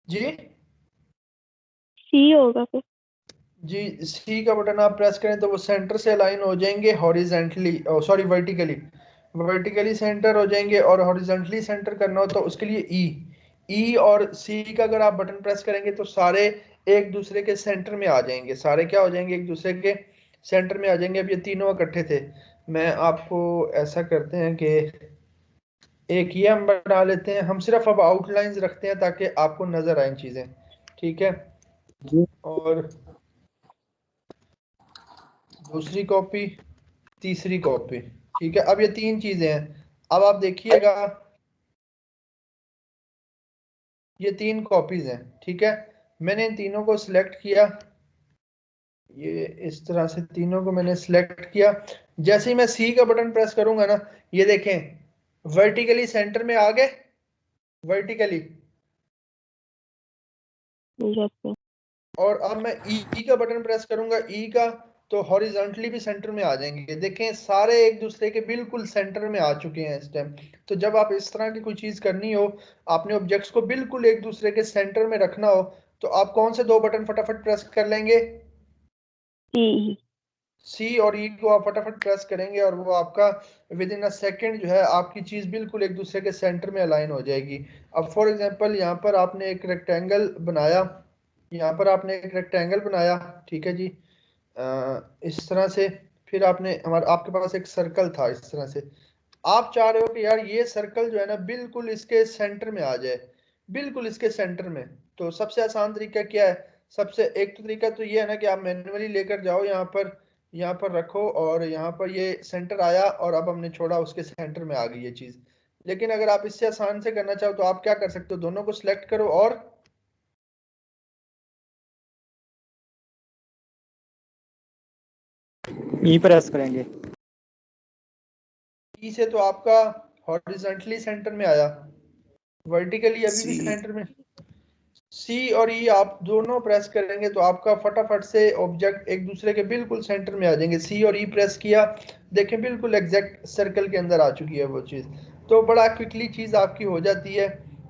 जी सी होगा फिर। जी, सी का बटन आप प्रेस करें तो वो सेंटर से अलाइन हो जाएंगे, horizontally, sorry vertically, vertically centre हो जाएंगे। और हॉरिजेंटली सेंटर करना हो तो उसके लिए ई और सी का अगर आप बटन प्रेस करेंगे तो सारे एक दूसरे के सेंटर में आ जाएंगे, सारे क्या हो जाएंगे, एक दूसरे के सेंटर में आ जाएंगे। अब ये तीनों इकट्ठे थे, मैं आपको ऐसा करते हैं कि एक ये हम बना लेते हैं, हम सिर्फ अब आउटलाइंस रखते हैं ताकि आपको नजर आए चीजें। ठीक है, और दूसरी कॉपी, तीसरी कॉपी। ठीक है, अब ये तीन चीजें हैं। अब आप देखिएगा ये तीन कॉपीज हैं। ठीक है, मैंने इन तीनों को सिलेक्ट किया, ये इस तरह से तीनों को मैंने सिलेक्ट किया। जैसे ही मैं सी का बटन प्रेस करूंगा ना ये देखें वर्टिकली सेंटर में आ गए, वर्टिकली। Yes sir. और अब मैं ई का बटन प्रेस करूंगा, ई का, तो हॉरिजॉन्टली भी सेंटर में आ जाएंगे। देखें सारे एक दूसरे के बिल्कुल सेंटर में आ चुके हैं इस टाइम। तो जब आप इस तरह की कोई चीज करनी हो, आपने ऑब्जेक्ट्स को बिल्कुल एक दूसरे के सेंटर में रखना हो, तो आप कौन से दो बटन फटाफट प्रेस कर लेंगे? ई, सी और ई को आप फटाफट प्रेस करेंगे और वो आपका विद इन अ सेकेंड जो है आपकी चीज बिल्कुल एक दूसरे के सेंटर में अलाइन हो जाएगी। अब फॉर एग्जांपल यहाँ पर आपने एक रेक्टेंगल बनाया, यहाँ पर आपने एक रेक्टेंगल बनाया। ठीक है जी, इस तरह से। फिर आपके पास एक सर्कल था इस तरह से। आप चाह रहे हो कि यार ये सर्कल जो है ना बिल्कुल इसके सेंटर में आ जाए, बिल्कुल इसके सेंटर में। तो सबसे आसान तरीका क्या है? सबसे एक तो तरीका तो ये है ना कि आप मैन्युअली लेकर जाओ, यहाँ पर रखो और यहाँ पर ये सेंटर आया और अब हमने छोड़ा उसके सेंटर में आ गई ये चीज। लेकिन अगर आप इससे आसान से करना चाहो तो आप क्या कर सकते हो, दोनों को सिलेक्ट करो और ई प्रेस करेंगे। ई से तो आपका हॉरिजॉन्टली सेंटर में आया, वर्टिकली अभी भी सेंटर में। सी और ई आप दोनों प्रेस करेंगे तो आपका फटाफट से ऑब्जेक्ट एक दूसरे के बिल्कुल सेंटर में आ जाएंगे। सी और ई प्रेस किया, देखें बिल्कुल एग्जैक्ट सर्कल के अंदर आ चुकी है वो चीज़। तो बड़ा क्विकली चीज़ आपकी हो जाती है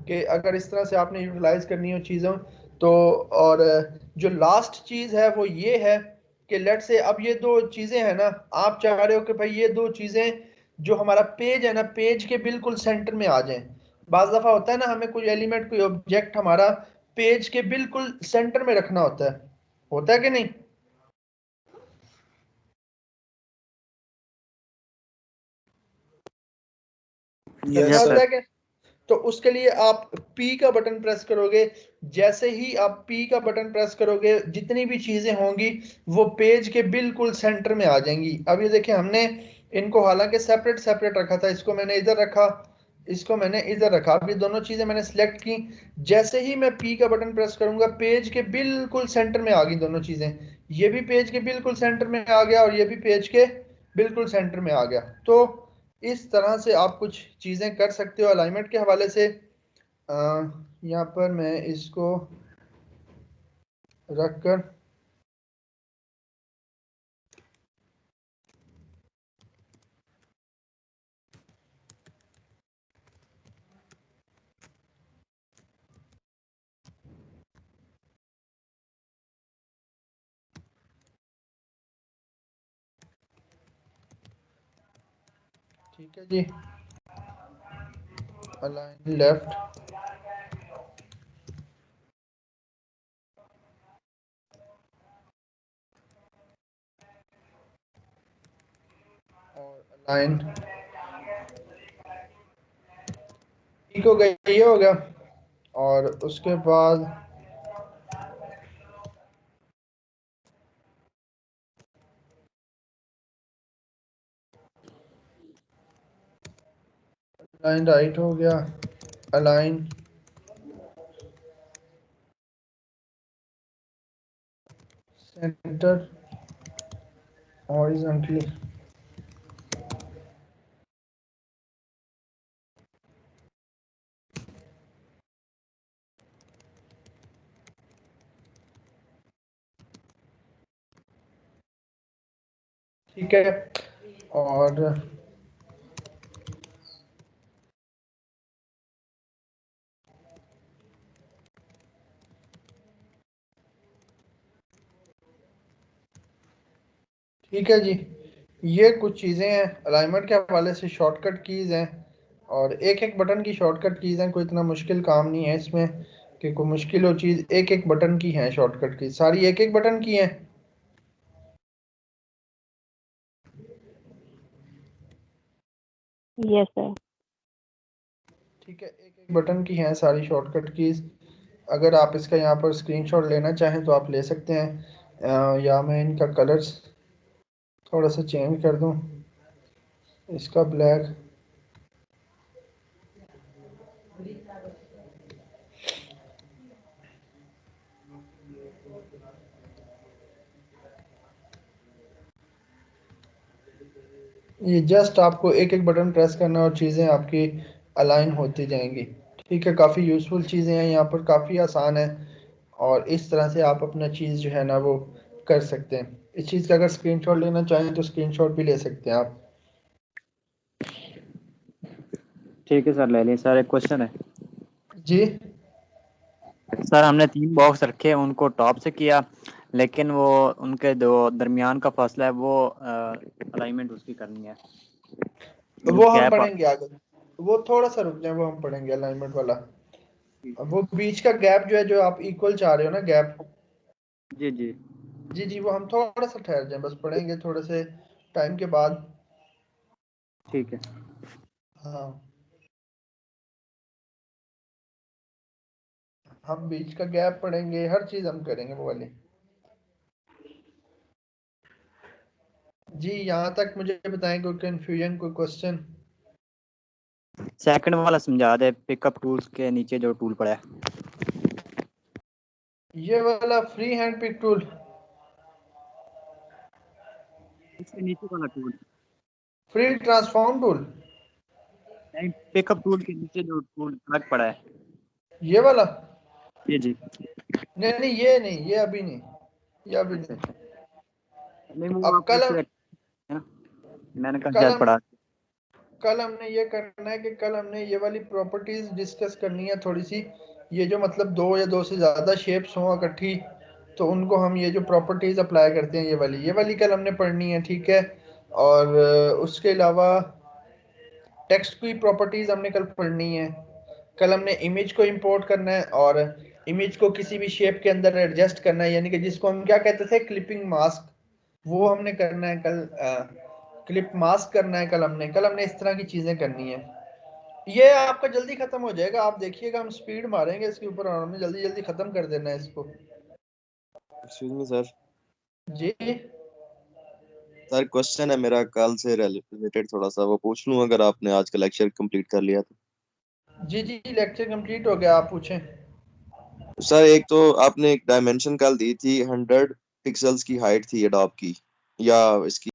कि अगर इस तरह से आपने यूटिलाइज करनी हो चीज़ों तो। और जो लास्ट चीज़ है वो ये है कि लेट से अब ये दो चीज़ें हैं ना, आप चाह रहे हो कि भाई ये दो चीज़ें जो हमारा पेज है ना पेज के बिल्कुल सेंटर में आ जाएं। बाज दफा होता है ना हमें कोई एलिमेंट कोई ऑब्जेक्ट हमारा पेज के बिल्कुल सेंटर में रखना होता है कि नहीं? रखना होता है कि? तो उसके लिए आप P का बटन प्रेस करोगे। जैसे ही आप P का बटन प्रेस करोगे, जितनी भी चीजें होंगी वो पेज के बिल्कुल सेंटर में आ जाएंगी। अब ये देखिए, हमने इनको हालांकि सेपरेट सेपरेट रखा था, इसको मैंने इधर रखा, इसको मैंने इधर रखा। अब ये दोनों चीजें मैंने सिलेक्ट की। जैसे ही मैं P का बटन प्रेस करूंगा, पेज के बिल्कुल सेंटर में आ गई दोनों चीजें। ये भी पेज के बिल्कुल सेंटर में आ गया और ये भी पेज के बिल्कुल सेंटर में आ गया। तो इस तरह से आप कुछ चीज़ें कर सकते हो अलाइनमेंट के हवाले से। यहाँ पर मैं इसको रख कर ठीक है जी, अलाइन लेफ्ट और अलाइन ठीक हो गया, ये हो गया। और उसके बाद अलाइन राइट हो गया, अलाइन सेंटर हॉरिजॉन्टली। ठीक है। और ठीक है जी, ये कुछ चीज़ें हैं अलाइनमेंट के हवाले से, शॉर्टकट कीज़ हैं। और एक एक बटन की शॉर्टकट कीज़ हैं, कोई इतना मुश्किल काम नहीं है इसमें कि कोई मुश्किल हो चीज़। एक एक बटन की है शॉर्टकट की, सारी एक एक बटन की हैं। Yes sir. ठीक है, एक एक बटन की हैं सारी शॉर्टकट कीज़। अगर आप इसका यहाँ पर स्क्रीनशॉट लेना चाहें तो आप ले सकते हैं। या मैं इनका कलर्स थोड़ा सा चेंज कर दूँ, इसका ब्लैक। ये जस्ट आपको एक एक बटन प्रेस करना और चीज़ें आपकी अलाइन होती जाएंगी। ठीक है, काफ़ी यूज़फुल चीज़ें हैं यहाँ पर, काफ़ी आसान है। और इस तरह से आप अपना चीज़ जो है ना वो कर सकते हैं। इस चीज़ का अगर स्क्रीनशॉट लेना चाहें तो स्क्रीनशॉट भी ले सकते हैं आप। ठीक है सर, ले लें सर। एक क्वेश्चन है जी सर, हमने 3 बॉक्स रखे, उनको टॉप से किया, लेकिन वो उनके दो दरमियान का फासला है वो अलाइनमेंट उसकी करनी है, जो वो हम गैप। पढ़ेंगे आगे, वो थोड़ा सा रुक जाए, वो हम पढ़ेंगे अलाइनमेंट वाला। वो बीच का गैप जो है, जो आप इक्वल चाह रहे हो ना गैप, जी जी। जी जी, वो हम थोड़ा सा ठहर जाए, बस पढ़ेंगे थोड़े से टाइम के बाद। ठीक है। हाँ, हम बीच का गैप पढ़ेंगे, हर चीज़ हम करेंगे वो वाली। जी, यहाँ तक मुझे बताएं, कोई कंफ्यूजन, कोई क्वेश्चन? सेकंड वाला समझा दे, पिकअप टूल्स के नीचे जो टूल पड़ा है। ये वाला फ्री हैंड पिक टूल, इसके नीचे वाला टूल फ्री ट्रांसफॉर्म टूल, नहीं, पिकअप टूल के नीचे जो टूल अलग पड़ा है। ये वाला? जी जी। नहीं नहीं, ये नहीं, ये अभी नहीं, ये अभी अच्छा नहीं। अच्छा। नहीं वो अब आपने select है ना, मैंने कहा कल शायद हम पढ़ा। कल हमने ये करना है कि कल हमने ये वाली प्रॉपर्टीज डिस्कस करनी है थोड़ी सी। ये जो मतलब दो या दो से ज़्यादा शेप्स हों इकट्ठी, तो उनको हम ये जो प्रॉपर्टीज अप्लाई करते हैं, ये वाली कल हमने पढ़नी है। ठीक है। और उसके अलावा टेक्स्ट की प्रॉपर्टीज हमने कल पढ़नी है। कल हमने इमेज को इंपोर्ट करना है और इमेज को किसी भी शेप के अंदर एडजस्ट करना है, यानी कि जिसको हम क्या कहते थे क्लिपिंग मास्क, वो हमने करना है कल। क्लिप मास्क करना है कल हमने इस तरह की चीजें करनी है। ये आपका जल्दी खत्म हो जाएगा, आप देखिएगा, हम स्पीड मारेंगे इसके ऊपर और हमने जल्दी जल्दी खत्म कर देना है इसको। एक्सक्यूज मी सर, जी सर क्वेश्चन है मेरा कल से रिलेटेड, थोड़ा सा वो पूछ लूं अगर आपने आज का लेक्चर कंप्लीट कर लिया तो। जी जी लेक्चर कंप्लीट हो गया, आप पूछें। सर एक तो आपने एक डायमेंशन कल दी थी, 100 पिक्सल्स की हाइट थी एडोब की, या इसकी